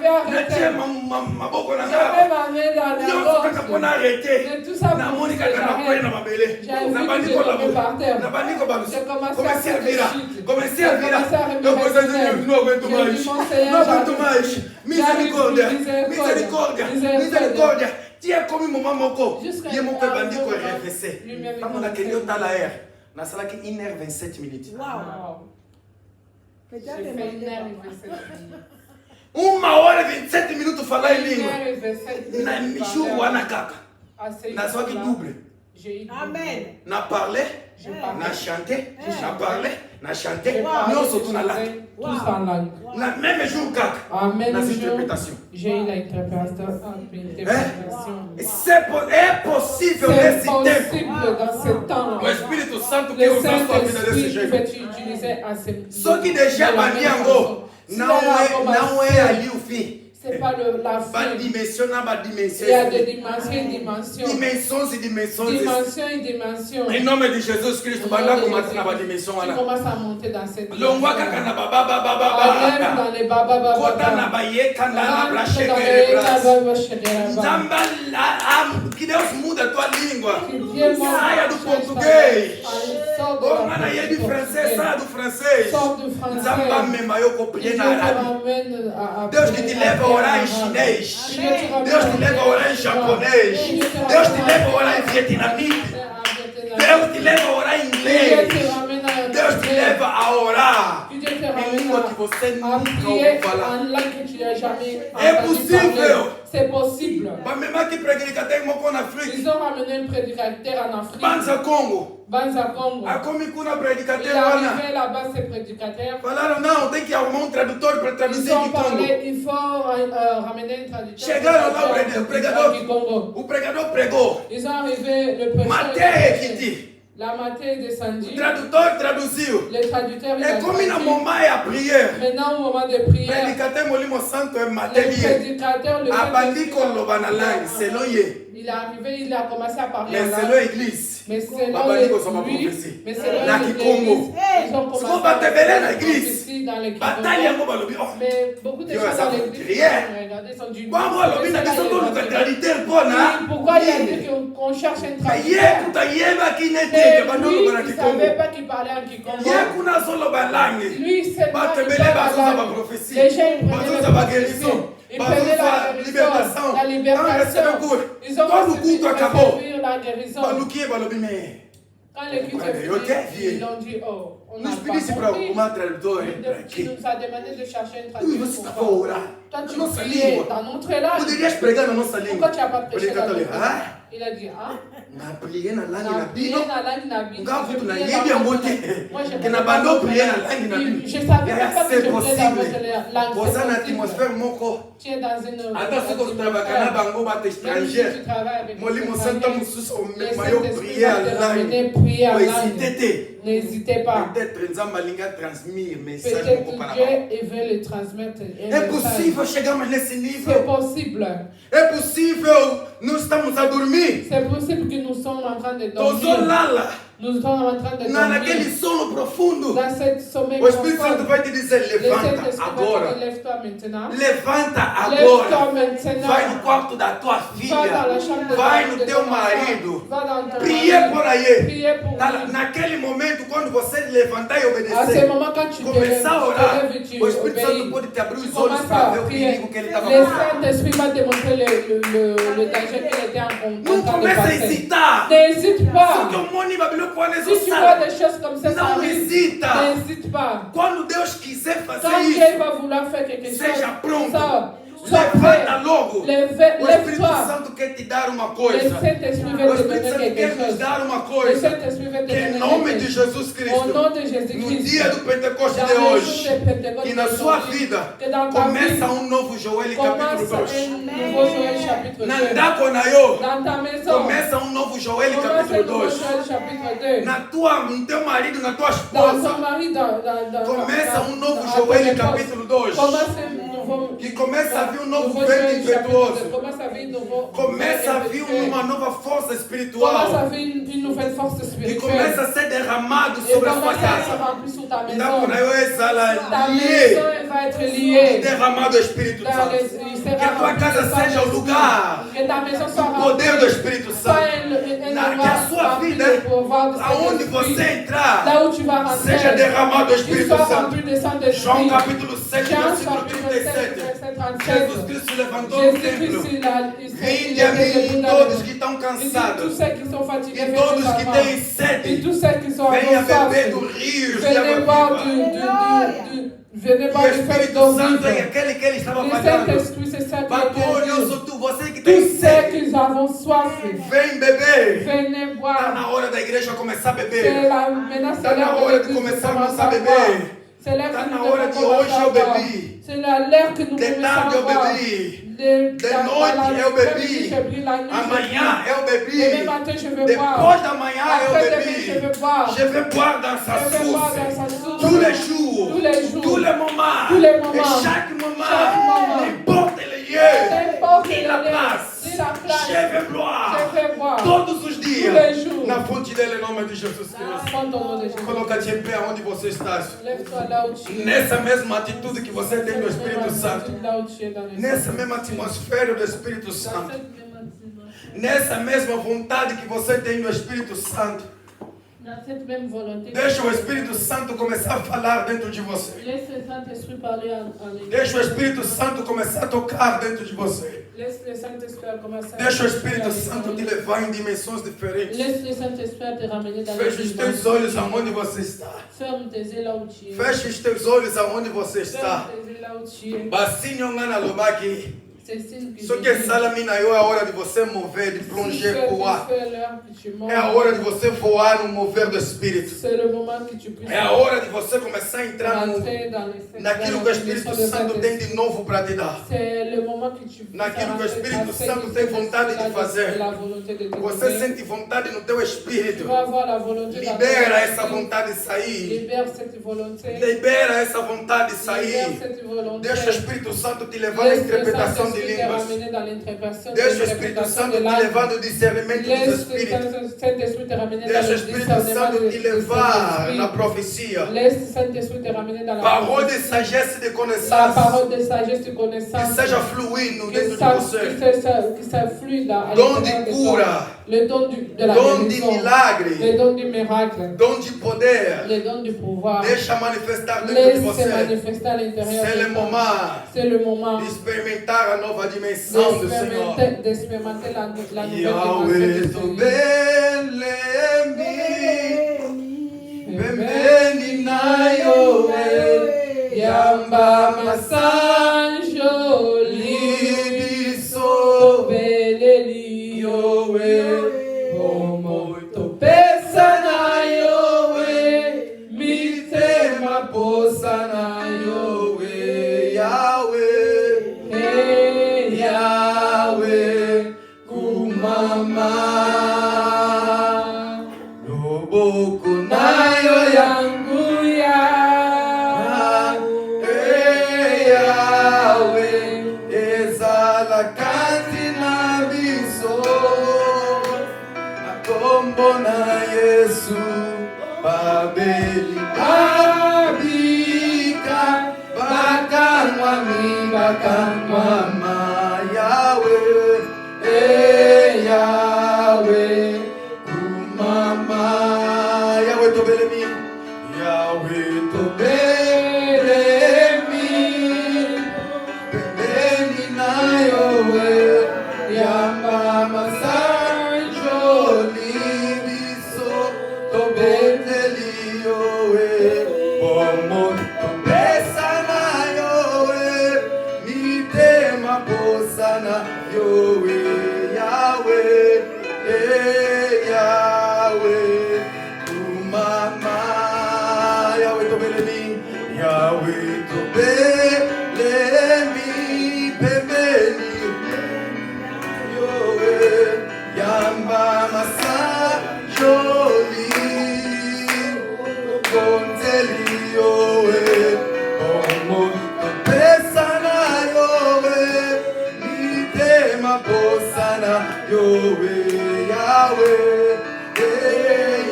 vais arrêter. Je mets ma main dans la gorge. Mais tout ça pour que j'arrête. J'ai vu que je tombais par terre. J'ai commencé à faire des chutes. J'ai commencé à Miséricordia. Tiens comme maman moko. Yé mon père bandit ko RFC. Maman na kenyo tala air. Na sala ki 1h27 minutes. Wow. J'ai fait 1h27 minutes. Uma hora 27 minutes fala em língua. 1h27 minutes. Na jour wana kaka. Na sala ki double. Amen. Na parler, na chanter, na parler, na chanter. Nous surtout na langue. Tous en langue. Na même jour kaka. Amen. Na interprétation. J'ai eu l'interprétation. C'est possible C'est possible dans ce temps. Le Espírito Santo que Le usa sua vida desse Saint-Esprit jeito. peut utiliser à ce Só que déjà bandiango não é ali o fim. C'est pas la fin. Dimensão na dimensão. Il y a des dimensions et dimensions. Dimensões e dimensões. Dimensions et dimensions. Em nome de Jesus Cristo, banda começa na dimensão Tu lá. commences à monter dans cette dimension. Longwa kaka na baba baba Enlève baba. dans les baba baba. Kota na baie kanda na Rentre brache dans que les rebras. baba baba. Zamba que Deus muda a tua língua. Saia Saia do português. Como na é de francês, saia do francês. Sors du français. Zamba mesmo eu copiei na árabe. Deus que te leva a orar em chinês. Deus te leva a orar em japonês. Deus te leva a orar em vietnamita. Deus te leva a orar em inglês. Deus te leva a orar em língua que você nunca ouviu falar. É possível. C'est possible. Même qui prédicateur en Afrique. Ils ont ramené un prédicateur en Afrique. Banza Congo. Banza Congo. A como kuna Il prédicateur est wana. arrivé là-bas, ces prédicateurs. Falaram não, tem que arrumar um tradutor para Ils traduzir ont de Congo. parlé, il faut ramener un traducteur. Chegaram lá o pregador. Du Congo. O pregador pregou. Ils sont arrivés, le prêcheur. Mateia que dit. La matinée est descendue. O tradutor traduziu. Le traducteur il É a como na traduit. momai a prière. Maintenant, au moment de prière, Prédicateur molimo santo é le Mateia. prédicateur, le Abandi prédicateur, koloba na langue, selon ye. il est arrivé, il a commencé à parler en Mais langue. selon l'église. Mais selon Babandi kosoma lui, prophétie. mais selon Na l'église, Kikongo. ils ont commencé Siko batebele na à église. prophétie dans les Bataille yango balobi. Oh. Mais beaucoup de Yo, gens ça dans vous l'église, criait. regardez, sont du Bongo alobi na biso to neutralité mpona. Pourquoi il a dit qu'on cherche un Ye traducteur? kuta yeba kinete Mais ke bando lui, loba na il ne Kikongo. savait pas qu'il parlait en Kikongo. Ye kuna zoloba langue. Lui, c'est pas Batebele bazoza ba prophétie. les gens, ils prenaient Bazoza la ba prophétie. guérison. Ils prenaient Bazoza la libération. guérison, la libération. Ils ont Baluku to akabo. servir la guérison. Baluki balobi me. Quand le culte est fini, ils ont dit, oh, on n'a Nos pas pedisse para compris. uma tradutor Tu nous as demandé de chercher une Ui, você traduction. estava a orar. Toi, tu Nossa priais língua. dans notre langue. Poderias pregar na nossa Pourquoi língua. tu n'as pas prêché dans Predicador notre ali, langue? Il a dit, ah, na plié na langue na na prié bino. na langue na Bible. Nga Je kutu na priais yebi dans yango votre te. langue. Moi, je Ke na priais bando dans plié na votre langue na langue. bino. Je savais même pas que C'est je priais dans possible. votre langue. Koza C'est na possible. atmosphère moko. Tu es dans une Ata soko travaka na bango bata Même si étranger. tu travailles avec Molimo des santa étrangers, mususu le omayo Saint-Esprit prier va à te langue. ramener prier à Hésitez langue. te. N'hésitez pas. Peut-être nzambe alinga transmire message Peut-être moko para que Dieu bango. il veut le transmettre. un É message. possível chegarmos nesse C'est nível. possible. É possível. Nós estamos a dormir. C'est possible que nous sommes en train de dormir. Tozolala. Nous sommes en train de naquele sono profundo. dans cette sommeil O Espírito Santo vai te dizer, levanta agora. Lève-toi maintenant. Levanta Lève-toi agora. maintenant. Vai no quarto da tua Va filha. dans la chambre de Vai ton no teu marido. Va dans ton Priez mari. por aí. Priez pour lui. Naquele momento, quando você levantar e À ce obedecer, moment, quand tu te começar a orar, lèves et tu o Espírito Santo obéis, pode te abrir os tu olhos commences para à ver o prier. perigo que ele estava Le passando. Saint-Esprit va te montrer le danger qu'il était en Não train de comece a passer. hesitar. N'hésite Se pas. o teu moni vai abrir o pão Si tu vois des choses comme ça, ça não arrive, hesita. n'hésite pas. Quando Deus quiser fazer Quand isso, Dieu va vouloir faire quelque chose, seja pronto. sois prêt. Levanta logo. O Espírito Lève-toi. Santo quer te dar uma Le coisa. Saint-Esprit O va te Espírito donner Santo quelque quer nos chose. dar uma Le coisa. Saint-Esprit va te Que em donner nome quelque de chose. Jesus Au Cristo, nom de no Jésus-Christ, dia do Pentecoste dans de le jour hoje, de Pentecôte que na sua vida que dans ta começa vie, novo Joel capítulo commence 2. un nouveau Joël chapitre 2. Na Ndaconayo, Dans ta maison, começa novo Joel commence un capítulo nouveau 2. Joël chapitre 2. No teu marido, na tua Dans esposa, ton mari, começa novo à Joel ton époque, capítulo 2. commence un nouveau Que começa a vir novo nouveau vento Joël chapitre 2. impetuoso. Commence à vivre un nouveau Começa a vir vent uma nova força Commence espiritual. à vivre une nouvelle force Que spirituelle. começa a ser derramado Et sobre a sua commence à se casa. remplir sur ta maison. Ndaconayo exala Ta maison lié. elle va être liée. Derramado o Espírito Dans Santo. les, Que a tua casa seja o lugar que ta maison soit do poder do remplie. Espírito Soit Santo. un Que a sua rempli vida, de pouvoir de aonde Saint-Esprit. você entrar, Là où tu vas rentrer, seja derramado o qu'il Espírito soit Santo. rempli de Saint-Esprit. João capítulo 7, Jean versículo chapitre 7, 37. verset Jesus 37. Cristo levantou o templo. Jésus-Christ, il Vinde a mim todos que estão Il dit, tous cansados ceux qui sont fatigués, e venez todos à que moi. têm Et sede, tous ceux qui sont venha soif, beber do rio de venez água boire viva. venez E o boire du fleuve Espírito d'eau Santo é vive. aquele que ele estava Le pagando. Saint-Esprit, c'est ça qui Batulhoso, est você que tem tous ceux sede, qui avons soif, vem beber. venez Está boire. na hora da igreja começar a C'est beber. la menace Está na hora de começar a começar a beber. C'est l'heure Está que na nous hora devons de hoje commencer à eu boire. bebi. C'est l'heure que nous De commençons tarde à eu boire. bebi. De noite eu bebi. la nuit, Amanhã eu bebi. Demain matin, je vais boire. Depois da manhã eu Après demain, bebi. je vais boire. Je vais boire dans sa Je vais boire dans source. sa source. Tous les jours. Tous les jours. Tous les moments. Tous les moments. Et chaque moment. Chaque moment. N'importe le lieu. N'importe Ni le la lieu. place. Ni la place. Je vais boire. Je vais boire. Todos os dias. Tous les jours. Na fonte dele, em nome de Jesus Cristo. Prends ton nom de Jésus. Coloca-te em pé onde você está. Lève-toi là où tu es. Nessa mesma atitude que você tem do Espírito Santo. Là où tu es dans le Nessa mesma atmosfera do Espírito Santo. Nessa mesma vontade que você tem do Espírito Santo. Dans cette même volonté. Deixa o Espírito Santo começar a falar dentro de você. Laisse le Saint-Esprit parler en lui. Deixa o Espírito Santo começar a tocar dentro de você. Laisse le Saint-Esprit commencer à Deixa o Espírito Santo te levar em dimensões diferentes. Laisse le Saint-Esprit te ramener dans les Feche os teus olhos aonde você está. Ferme tes yeux là où tu es. Feche os teus olhos aonde você está. Ferme tes yeux là où tu es. Basinho ngana lobaki. C'est signe que Só que salamina é a hora de você mover, de plonger, voar. É a hora de você voar no mover do Espírito. C'est le moment que tu puisses É a hora de você começar a entrar rentrer dans les naquilo que o Espírito Santo tem de novo para te dar. C'est le moment que tu Naquilo que o Espírito Santo tem vontade de fazer. Você sente vontade no teu espírito. Libera essa vontade de sair. Libère cette volonté. Libera essa vontade de sair. Libère cette volonté. Deixa o Espírito Santo te levar à interpretação de línguas. Deixa o Espírito Santo te levar no discernimento dos Espíritos. Deixa o Espírito Santo te levar na profecia. Parole de sagesse e de connaissance. Que seja fluindo dentro de você. Dom de cura. Dom de milagre. Dom de poder. Deixa manifestar dentro de você. C'est le moment de experimentar a nova dimensão do Senhor. Yahweh tu belemi, bembeni na Yahweh, Yamba masanjo libiso beleli Yahweh, como to pesa na Yahweh, mi tema posa na Yahweh, Yahweh, hey Yahweh, kumama, Loboku na yo yangu ya. kombo na Yesu babeli babika bakangwa mibakangwa ma Yahweh Yahweh kumama Yahweh tobelemi Yahweh tobelemi pembeni na yowe yamba masanjo libiso tobeteli yowe bomo tobesa na yowe mitema posa na yowe Yahweh Yahweh kumama Yahweh tobelemi Yahweh tobelemi pembeni yowe yamba masa joli konteli yowe omo topesa na yowe mitema posa na yowe Yahweh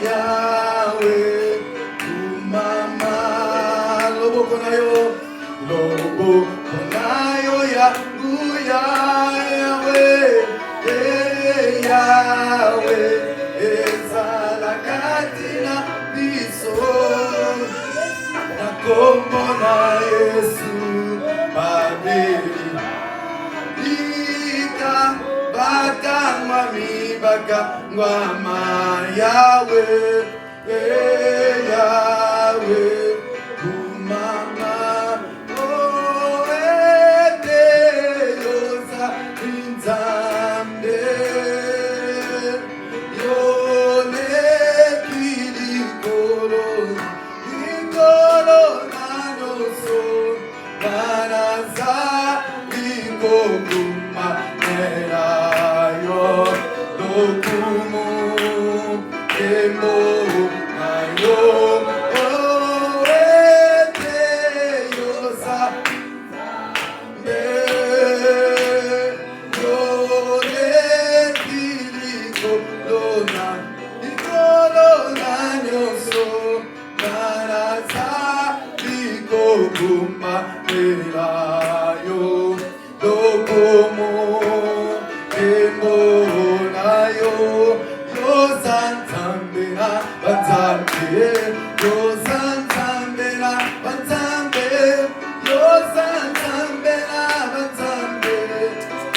Yahweh kumama loboko na yo yangu Yahweh Yahweh ezala kati na biso na kombo na Yesu babeli ika bakangwa mibakangwa ma Yahweh Yahweh kumama oete yoza inzambe yone kilikolo ikolo nanoso nanaza ikokuma nerayo lokumu emo nayo oete yoza yone kilikolo ikolo nanyoso nanaza ikokuma nerayo lokumu emo nayo yozantambera batambe yozantambera batambe yozantambera batambe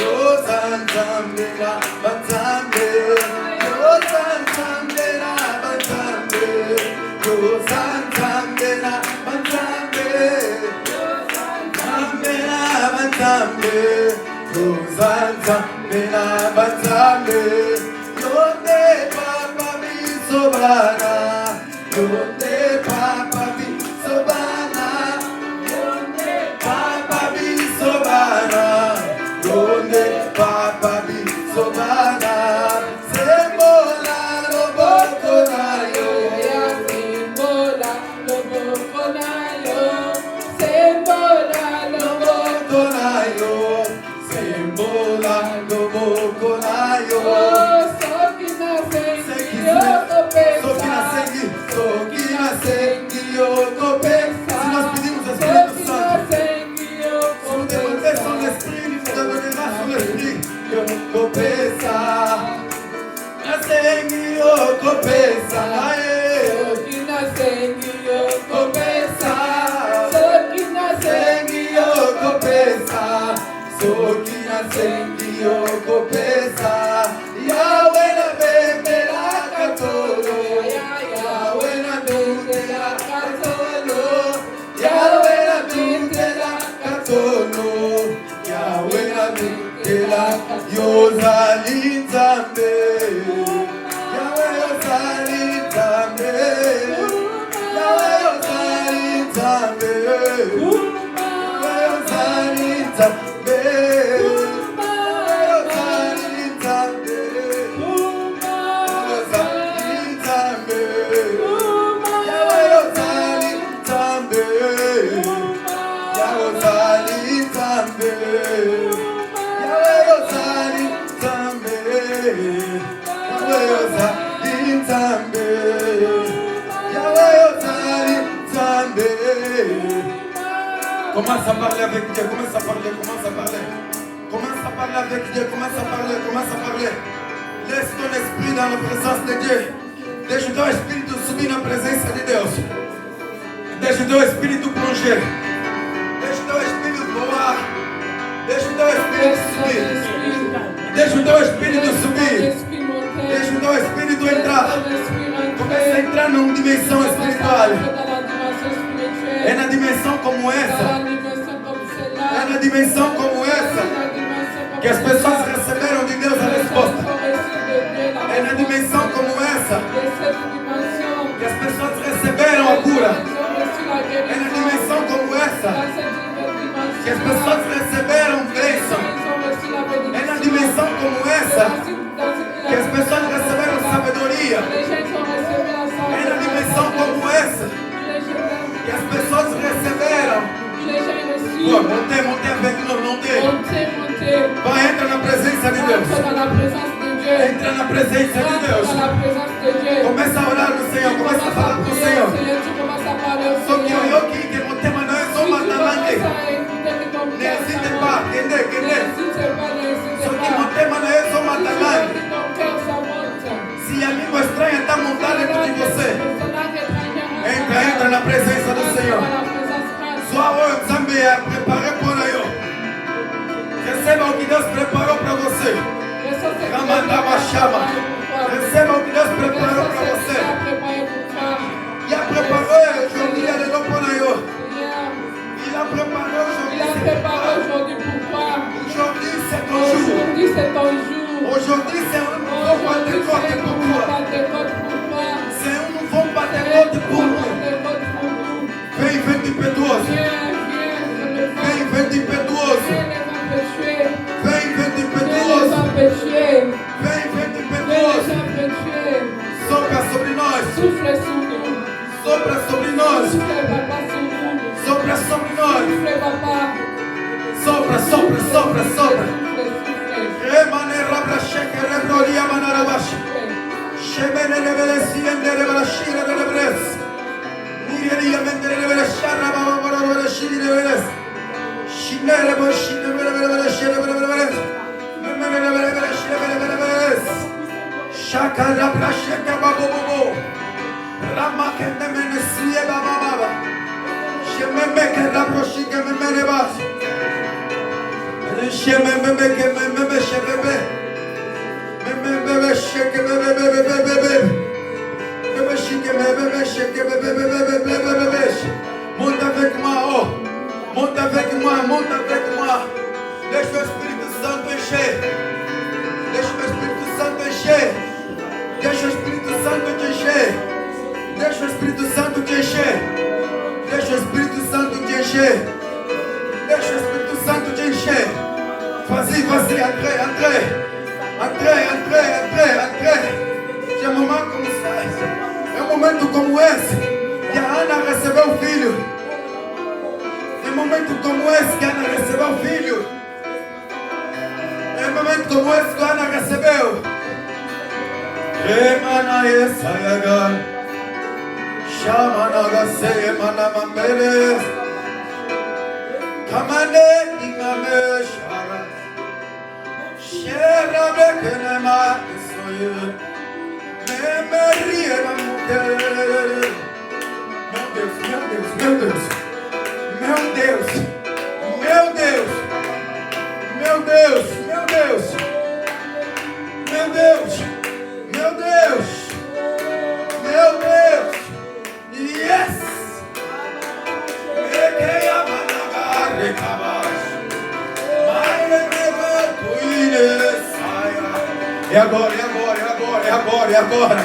yozantambera batambe yozantambera batambe yozantambera batambe yozantambera batambe yozantambera batambe yonde papa bisobana yonde papa bisobana yonde papa bisobana yonde papa bisobana sembola loboko nayo sembola loboko nayo sembola loboko nayo sembola loboko nayo sokina sengi yokopesa si nós pedimos o Espírito Santo se nous demandons son esprit il nous donnera son esprit yokopesa nasengi yokopesa sokina sengi yokopesa sokina sengi yokopesa sokina sengi yokopesa Yahweh na bembela katolo Yahweh na bembela katolo Yahweh na bembela katolo Yahweh na bembela yozali nzambe Yahweh yozali nzambe Yahweh yozali nzambe Yahweh yozali nzambe Yahweh Commence à parler avec Dieu, commence à parler. Commence à parler avec Dieu, commence à parler. Laisse ton esprit dans la présence de Dieu. Deixa o teu espírito subir na presença de Deus. Deixa o teu espírito plonger. Deixa o teu espírito voar. Deixa o teu espírito subir. Deixa o teu espírito subir. Deixa o teu espírito entrar. Começa a entrar numa dimensão espiritual. É na dimensão como essa. É na dimensão como essa que as pessoas receberam de Deus a resposta. É na dimensão como essa que as pessoas receberam a cura. É na dimensão como essa que as pessoas receberam bênção. É na dimensão como essa que as pessoas receberam sabedoria. É na dimensão como essa que as pessoas receberam. Montez avec nous, montez. Vai, entra na presença de Deus. Entra na presença de Deus. Começa a orar no Senhor, começa a falar com o Senhor. Só que eu que montez não é só matalangue. N'hésite pas, só que montez não é só matalangue. Se a língua estranha está montada dentro de você, entra na presença do Senhor. Sua hora Zambi é preparé por aí. Receba o que Deus preparou para você. Receba o que Deus preparou para você. Il a préparé aujourd'hui à l'élo pour nous. Il a préparé aujourd'hui pour toi. Aujourd'hui c'est ton jour. Aujourd'hui c'est un nouveau Pentecôte pour toi. C'est un nouveau Pentecôte pour nous. Vem impetuoso. Vem impetuoso. Vem impetuoso. Sopra sobre nós. Sopra sobre nós. Sopra sobre nós. Sopra. Remanera bracheke rebrolia manarabash. Shemene levelesi endere brashira lebres. Nigeria mendere levelashara baba shiri leveles. Shinere boshine leveles. Memene leveles. Shakara brasheke babo. Rama kende menesiye baba. Shememe ke rabroshike memene bas. Shememe ke mememe shebebe. Mememe sheke bebe. Monte avec moi, monte avec moi. Deixa o Espírito Santo encher. Deixa o Espírito Santo encher. Deixa o Espírito Santo te encher. Deixa o Espírito Santo te encher. Deixa o Espírito Santo te encher. Deixa o Espírito Santo te encher. Vas-y, entrez. C'est un moment comme ça. É um momento como esse que a Ana recebeu o filho. É um momento como esse que a Ana recebeu o filho. É um momento como esse que a Ana recebeu. Remana Yesayaga Shamanaga Semana Mambeles Kamane Ingame Shara Shera Bekenema Soye Meu Deus, yes! É agora.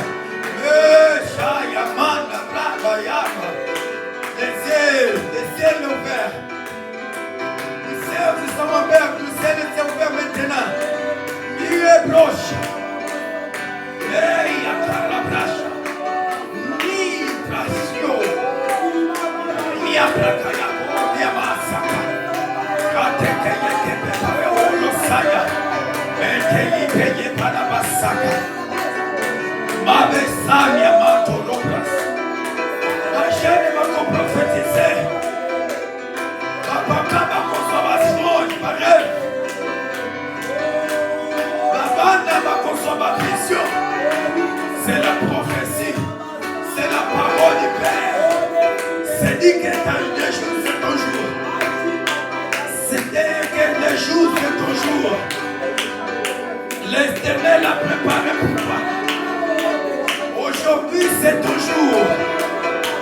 Descer meu pé. Os céus estão abertos, os céus estão abertos maintenant. E é broxa. Ei, a cara bracha. Ni tracio. E a braca e a massa. Cate que prepara o losaia. Mente e pegue para a massaca. Mames. Samia Matorobras. Majene va prophétiser. Papa consommation, pareil. La bande va consommer vision. C'est la prophétie. C'est la parole du Père. C'est dit que dans 2 jours, c'est ton jour. C'est dit que 2 jours, c'est ton jour. L'Éternel a préparé pour toi. Aujourd'hui, c'est ton jour.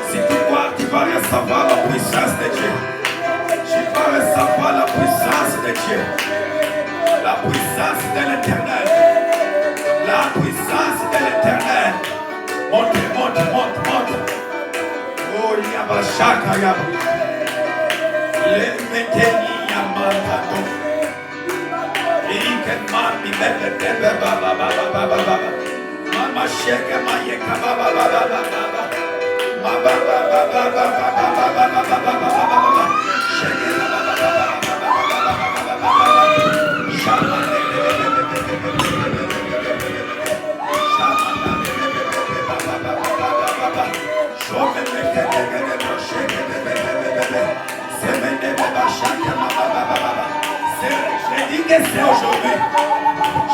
Si tu crois, tu vas recevoir la puissance de Dieu. Tu vas recevoir la puissance de Dieu. La puissance de l'Éternel. La puissance de l'Éternel. Monte, monte, monte, monte. Oh, yaba shaka yaba. Le meteni yamatato. Ike mami bebe bebe baba baba baba baba. Mama sheke mayeka baba baba baba. Baba baba baba baba baba baba baba. Sheke baba baba baba baba. Shama j'ai dit que c'est aujourd'hui.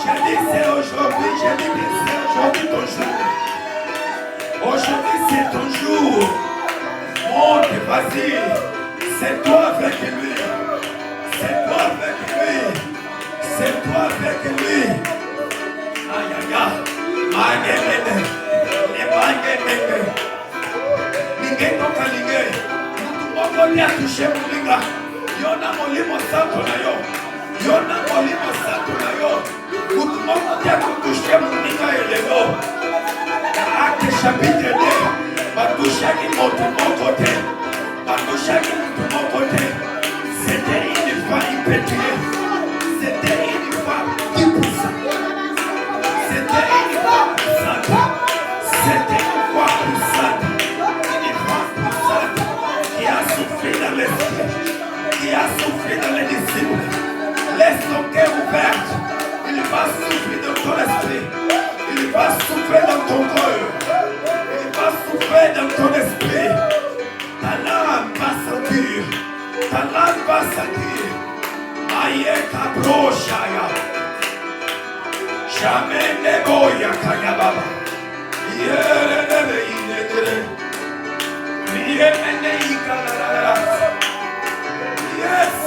J'ai dit que c'est aujourd'hui. J'ai dit que c'est aujourd'hui ton jour. Aujourd'hui c'est ton jour. Monte, vas-y. C'est toi avec lui. C'est toi avec lui. C'est toi avec lui. Aïe aïe aïe. Maguette. Les maguettes. Ninguém toca ninguém. Não pode toucher Molinga. Yona molimo santo na yo. Yona molimo santo na yo. Muito bom dia que toucher Molinga elevou. Acte chapitre 2. Batoucha qui monte mon côté. Batoucha qui monte mon côté. C'était une femme impétueuse. C'était une femme qui poussa. C'était une femme poussante. C'était une femme poussante. Une femme poussante qui a souffert dans l'esprit. Qui a souffert dans les disciples. Laisse ton cœur ouvert. Il va souffrir dans ton esprit. Il va souffrir dans ton cœur. Il va souffrir dans ton esprit. Ta l'âme va sentir. Ta l'âme va sentir. Aïe kabroshaya. Jamais ne boya kayababa. Yere yere. Yemene ikalala. Yes.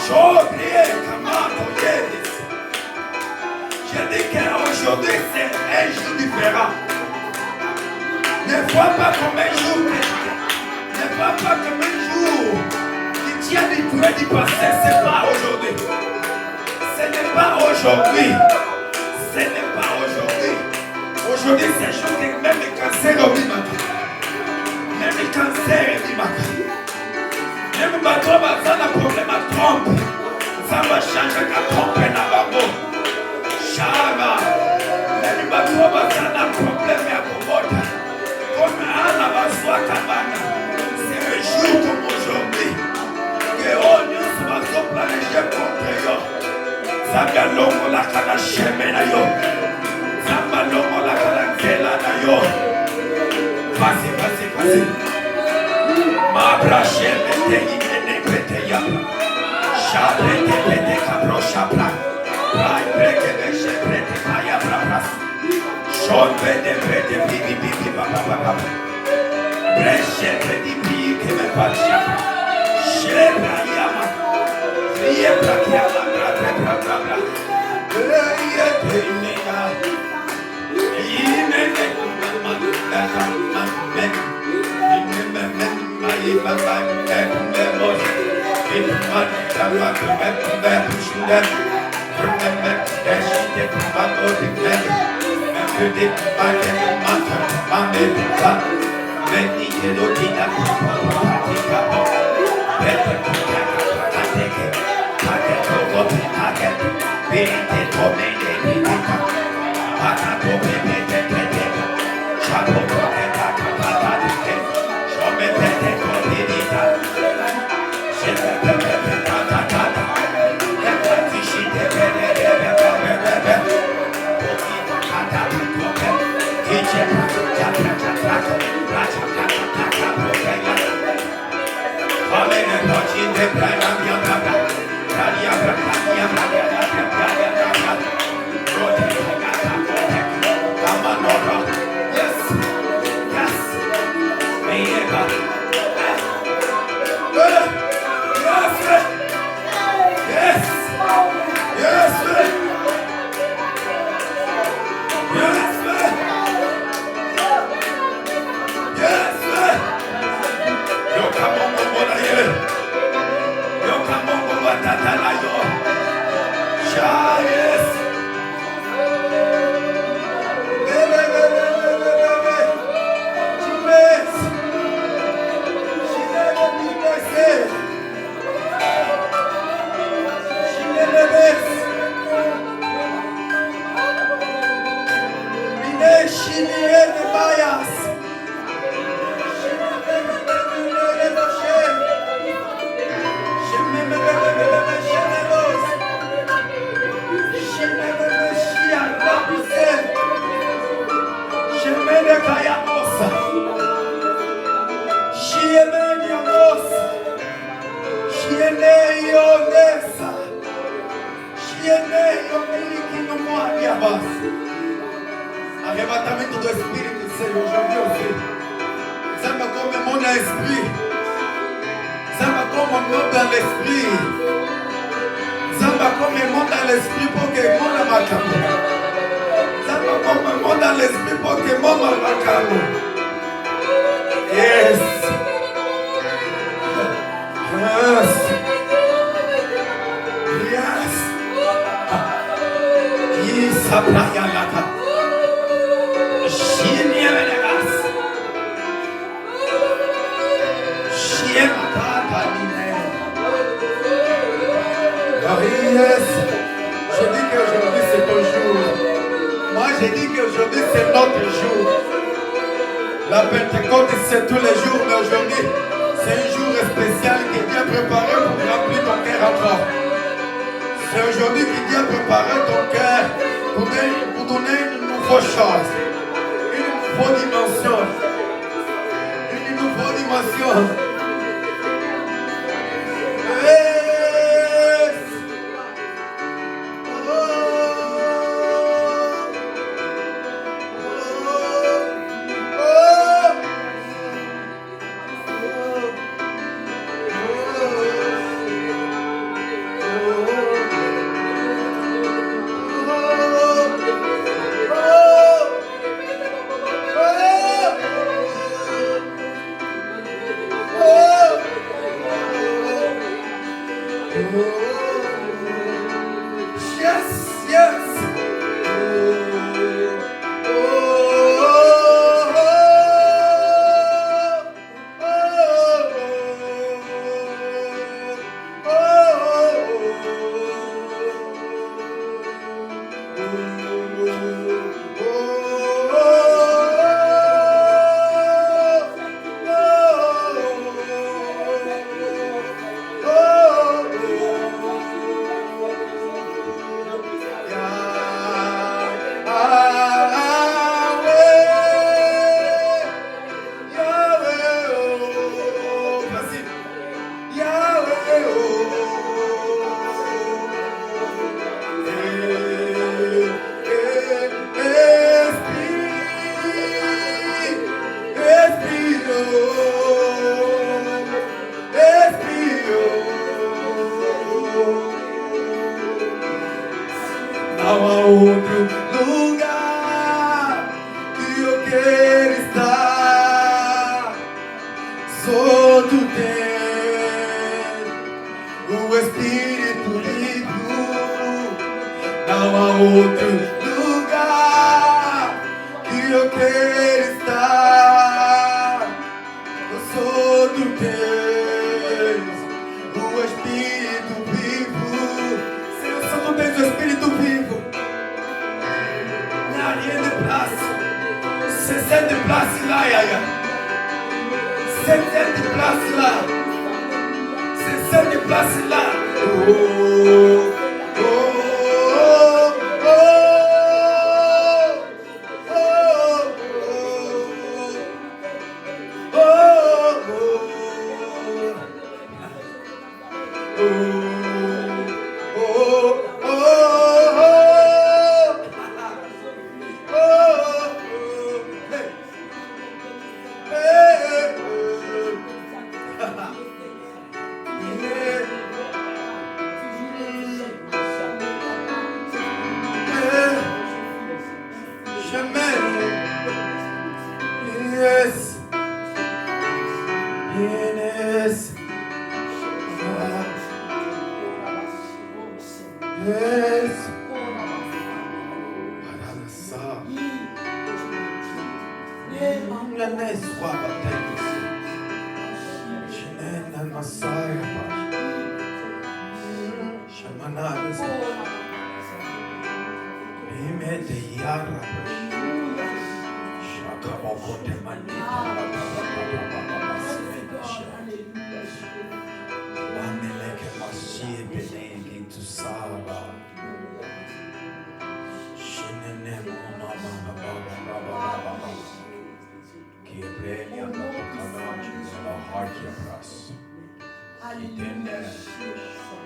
J'oublie comment yes. Je dis qu'aujourd'hui c'est un jour différent. Ne vois pas comme un jour. Ne vois pas comme un jour. Tu as dit pour du passé, c'est pas aujourd'hui. Ce n'est pas aujourd'hui. Ce n'est pas aujourd'hui. Aujourd'hui c'est un jour que même le cancer au bimaka. Même le cancer est bimaka. Même bateau va un problème à trompe. Ça va changer qu'à tromper dans la bambo. Chama. Même bateau va un problème à commoda. Comme Anna va soit cabana. C'est un jour comme aujourd'hui. Que on nous va se planer contre yo. Zambia longo la kana sheme na yo. Zamba longo la kana zela na yo. Vas-y, vas-y, vas-y. Ma brache mette in pete ya. Chabre te pete cabro chapra. Rai breke beshe prete paya bras. Shon pete prete bibi bibi baba baba. Breshe prete bibi que me pacha. Shebra yama. Yebra yama bra bra bra bra. Yete nega. Yine Arrebatamento do Espírito, Senhor, já ouviu assim? Samba como mon esprit. Samba como monte dans l'esprit. Samba comme monte dans l'esprit pour que mon amacamo. Samba comme monte dans l'esprit pour que mon amacamo. Yes. Yes. Yes. Isabrayalaka. Shinielegas. Shiemataline. Oh yes. Je dis qu'aujourd'hui c'est ton jour. Moi j'ai dit qu'aujourd'hui c'est notre jour. La Pentecôte c'est tous les jours, mais aujourd'hui c'est un jour spécial qui est bien préparé pour remplir ton cœur encore. C'est aujourd'hui qui Dieu a préparé ton cœur pour donner une nouvelle chose, une nouvelle dimension. Une nouvelle dimension. Yes. Oh. Oh. Yes, yes. Não há outro lugar que eu quero estar. Só tu tens o Espírito vivo. Não há outro lugar que eu quero estar. Só tu tens o Espírito vivo. Senhor, só tu tens o Espírito vivo. Rien de place. C'est cette place-là, Yaya. C'est cette place-là. C'est cette place-là. Oh, oh, oh, oh, oh, Yes. Yes. Yes.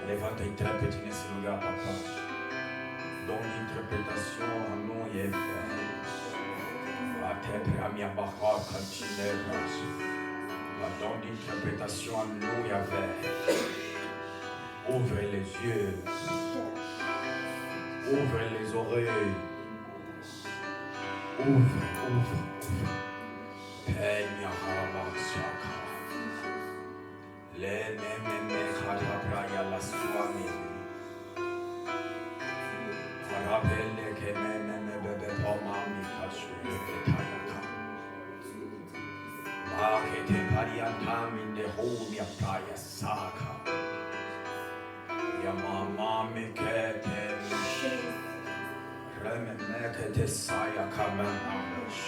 Levanta e intérprete nesse lugar, papai. Dom de interpretação, não é fé. Até para a minha barraca de negras. La don d'interprétation, nous y avait. Ouvre les yeux. Ouvre les oreilles. Ouvre. Peña Harabasaka. Les mêmes Katapraya la Swami. Rappelle que même bébé Pomami Kashri Tayaka. Markete Pariantam in the home ya Praya Saka. Ya mama Mikete Rememekete Saya Kamanash.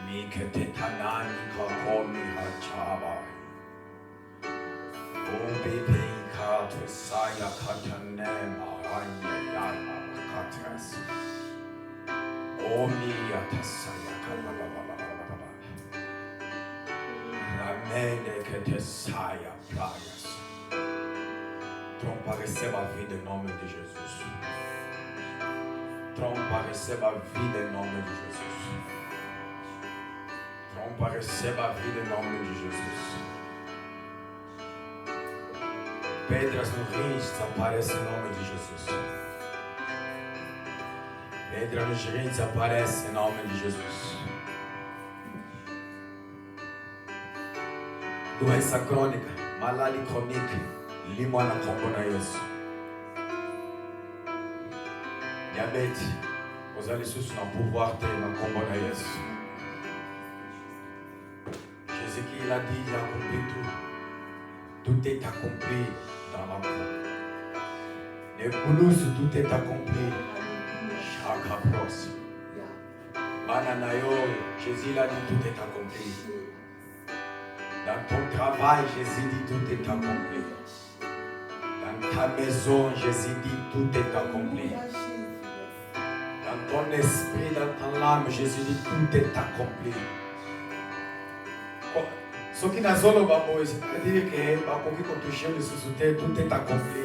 Mikete Tanani Kakomi Hachaba. Obipe Katu Saya Katanema Ranya Katras. Omiya Tasaya Kababa. Ramene Ketesaya Playas. Trompa receba a vida em nome de Jesus. Trompa receba a vida em nome de Jesus. Trompa receba a vida em nome de Jesus. Pedras no rins desaparecem em nome de Jesus. Pedra nos rins desaparece em nome de Jesus. Doença crônica, malali crônica, limão na combo na Yesu. Diabete, os alisus não pouvoir ter na combo na Yesu. Jésus qui l'a dit, il a accompli tout. Tout est accompli dans ma vie. Les boulous, tout est accompli. Chaque brosse. Bananayo, Jésus l'a dit, tout est accompli. Dans ton travail, Jésus dit tout est accompli. Dans ta maison, Jésus dit tout est accompli. Dans ton esprit, dans ton âme, Jésus dit tout est accompli. Ce qui n'a solo babo, c'est-à-dire que tout est accompli.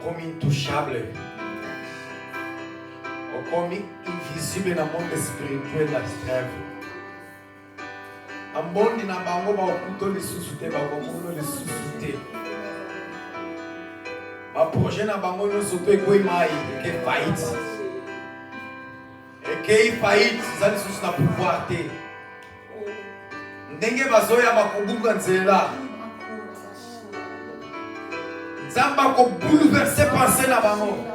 Comme intouchable, comme invisible dans le monde spirituel, la trêve. Ambondi na bango ba okuto lisusu te ba komono lisusu te. Ba projet na bango nyonso to ekoi mai ke faillite. Ekei faillite za lisusu na pouvoir te. Ndenge bazoya bakobuka nzela. Nzamba ko bouleverser pensée na bango.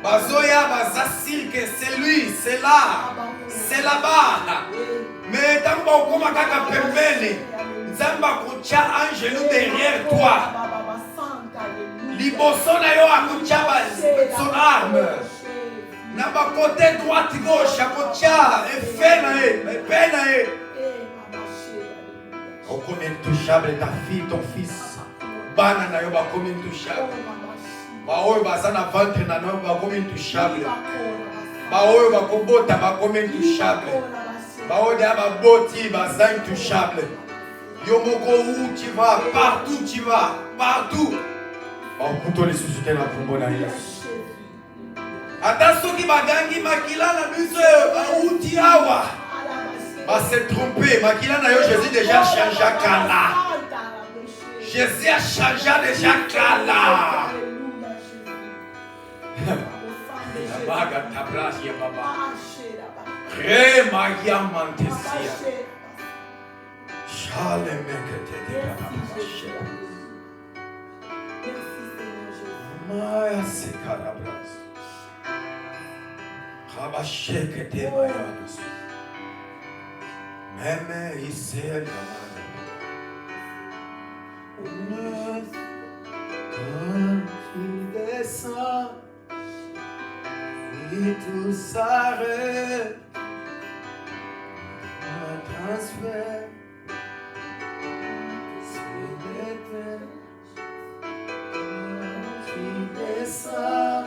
Bazoya bazasir que c'est lui, c'est là. C'est là-bas. Mais tant que tu as pembeni, Nzamba kucha un genou derrière toi. Liboso na yo akucha son arme. Na ba côté droite gauche akucha effet na e, peine na e. Comme intouchable ta fille, ton fils. Bana na yo ba comme intouchable. Ba oyo bazana ventre na no ba comme intouchable. Baoyo bakobota bakome intouchable. Baoyo baboti baza intouchable. Yomoko où tu vas, partout tu vas, partout. Bakuto les susciter la combo na Yesu. Attention qui bagangi makila na biso outi awa. Ba se tromper, makila na yo Jésus déjà changé kala. Jésus a changé déjà kala. Vaga tabrasia baba. Remagia mantesia. Shale mekete de babashe. Maya sekarabras. Rabasheke te mayanos. Meme isel yamana. Quand tu descends, et tout s'arrête, un transfert, c'est l'éternel. Quand tu descends,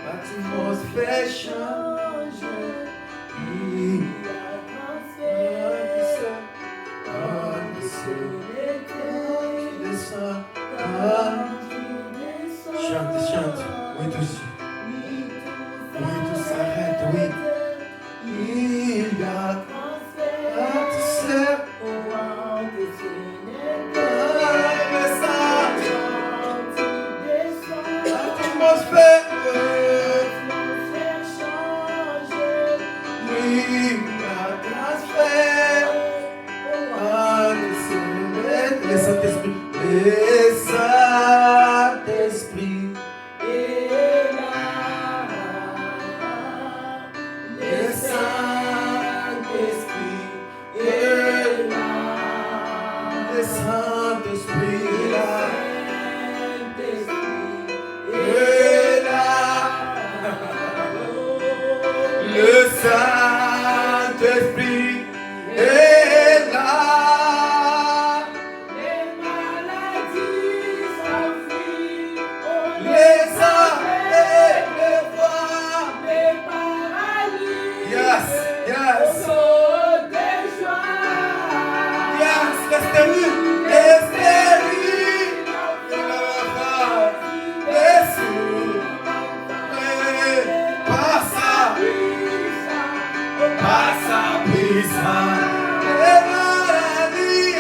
l'atmosphère change, il y a transfert, chante, chante, oui tous. Oui, tout s'arrête, oui. Il y a transfert. L'atmosphère. Oui, il y a transfert. Le Saint-Esprit. Le Saint-Esprit. Saint-Esprit est là. Les maladies s'enfuient, les aveugles les voient, les paralyses. Yes, yes. Des joies. Yes, les stériles, les stériles. Les sourds, passa pisa, les maladies,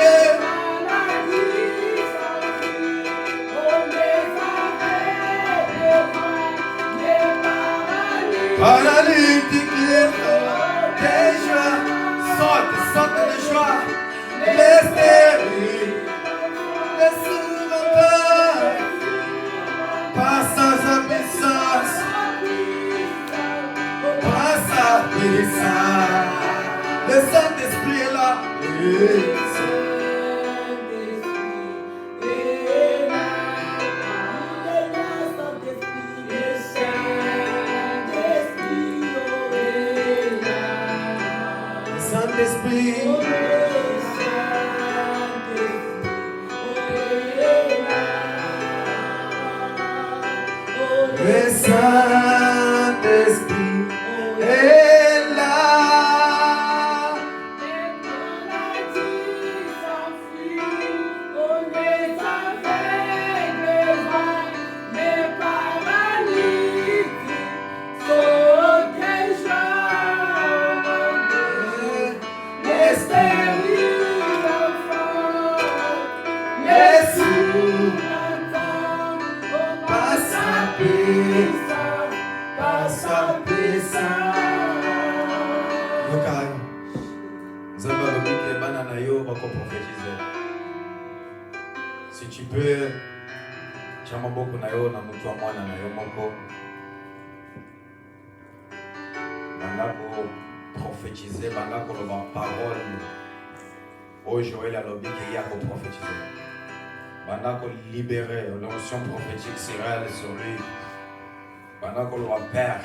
on les paralytiques, des joies, sortent de joie, les stériles, les sourds, par sa puissance. Le Saint-Esprit est là. Le Saint-Esprit est là. Le Saint-Esprit est là. Le Saint-Esprit est là. Si tu peux, chama beaucoup na yo na mutu wa mwana na yo moko. Bandako prophétiser, bandako loba parole. Oh Joël a lobby qui y a pour prophétiser. Bandako libérer l'onction prophétique sera sur lui. Bandako loba père.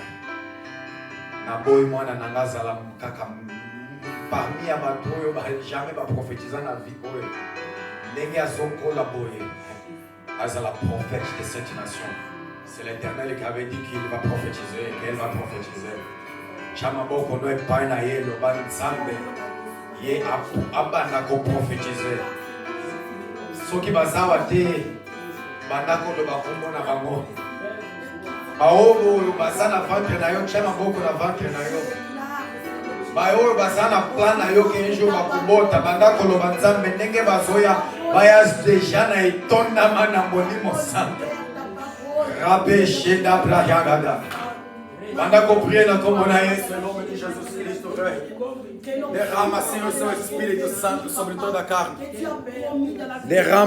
Na boy mwana na ngazala kaka parmi ya bato yo ba jamais ba prophétiser na vie oyo. Ndenge azokola boye. As la prophète de cette nation. C'est l'Éternel qui avait dit qu'il va prophétiser, qu'elle va prophétiser. Chamaboko no epai na ye loba nzambe. Ye abanda ko prophétiser. Soki bazawa te bandako loba kombo na bango. Baobo bazana ventre na yo, chamaboko na ventre na yo. Baobo bazana plan na yo ke jour bakubota bandako loba nzambe ndenge bazoya. Bayas déjà na itonda mana molimo santo. Rabeshe da brayagada. Manda compreenda como na esse em nome de Jesus Cristo, Rei. Derrama, Senhor, seu Espírito Santo sobre toda a carne. Derrama.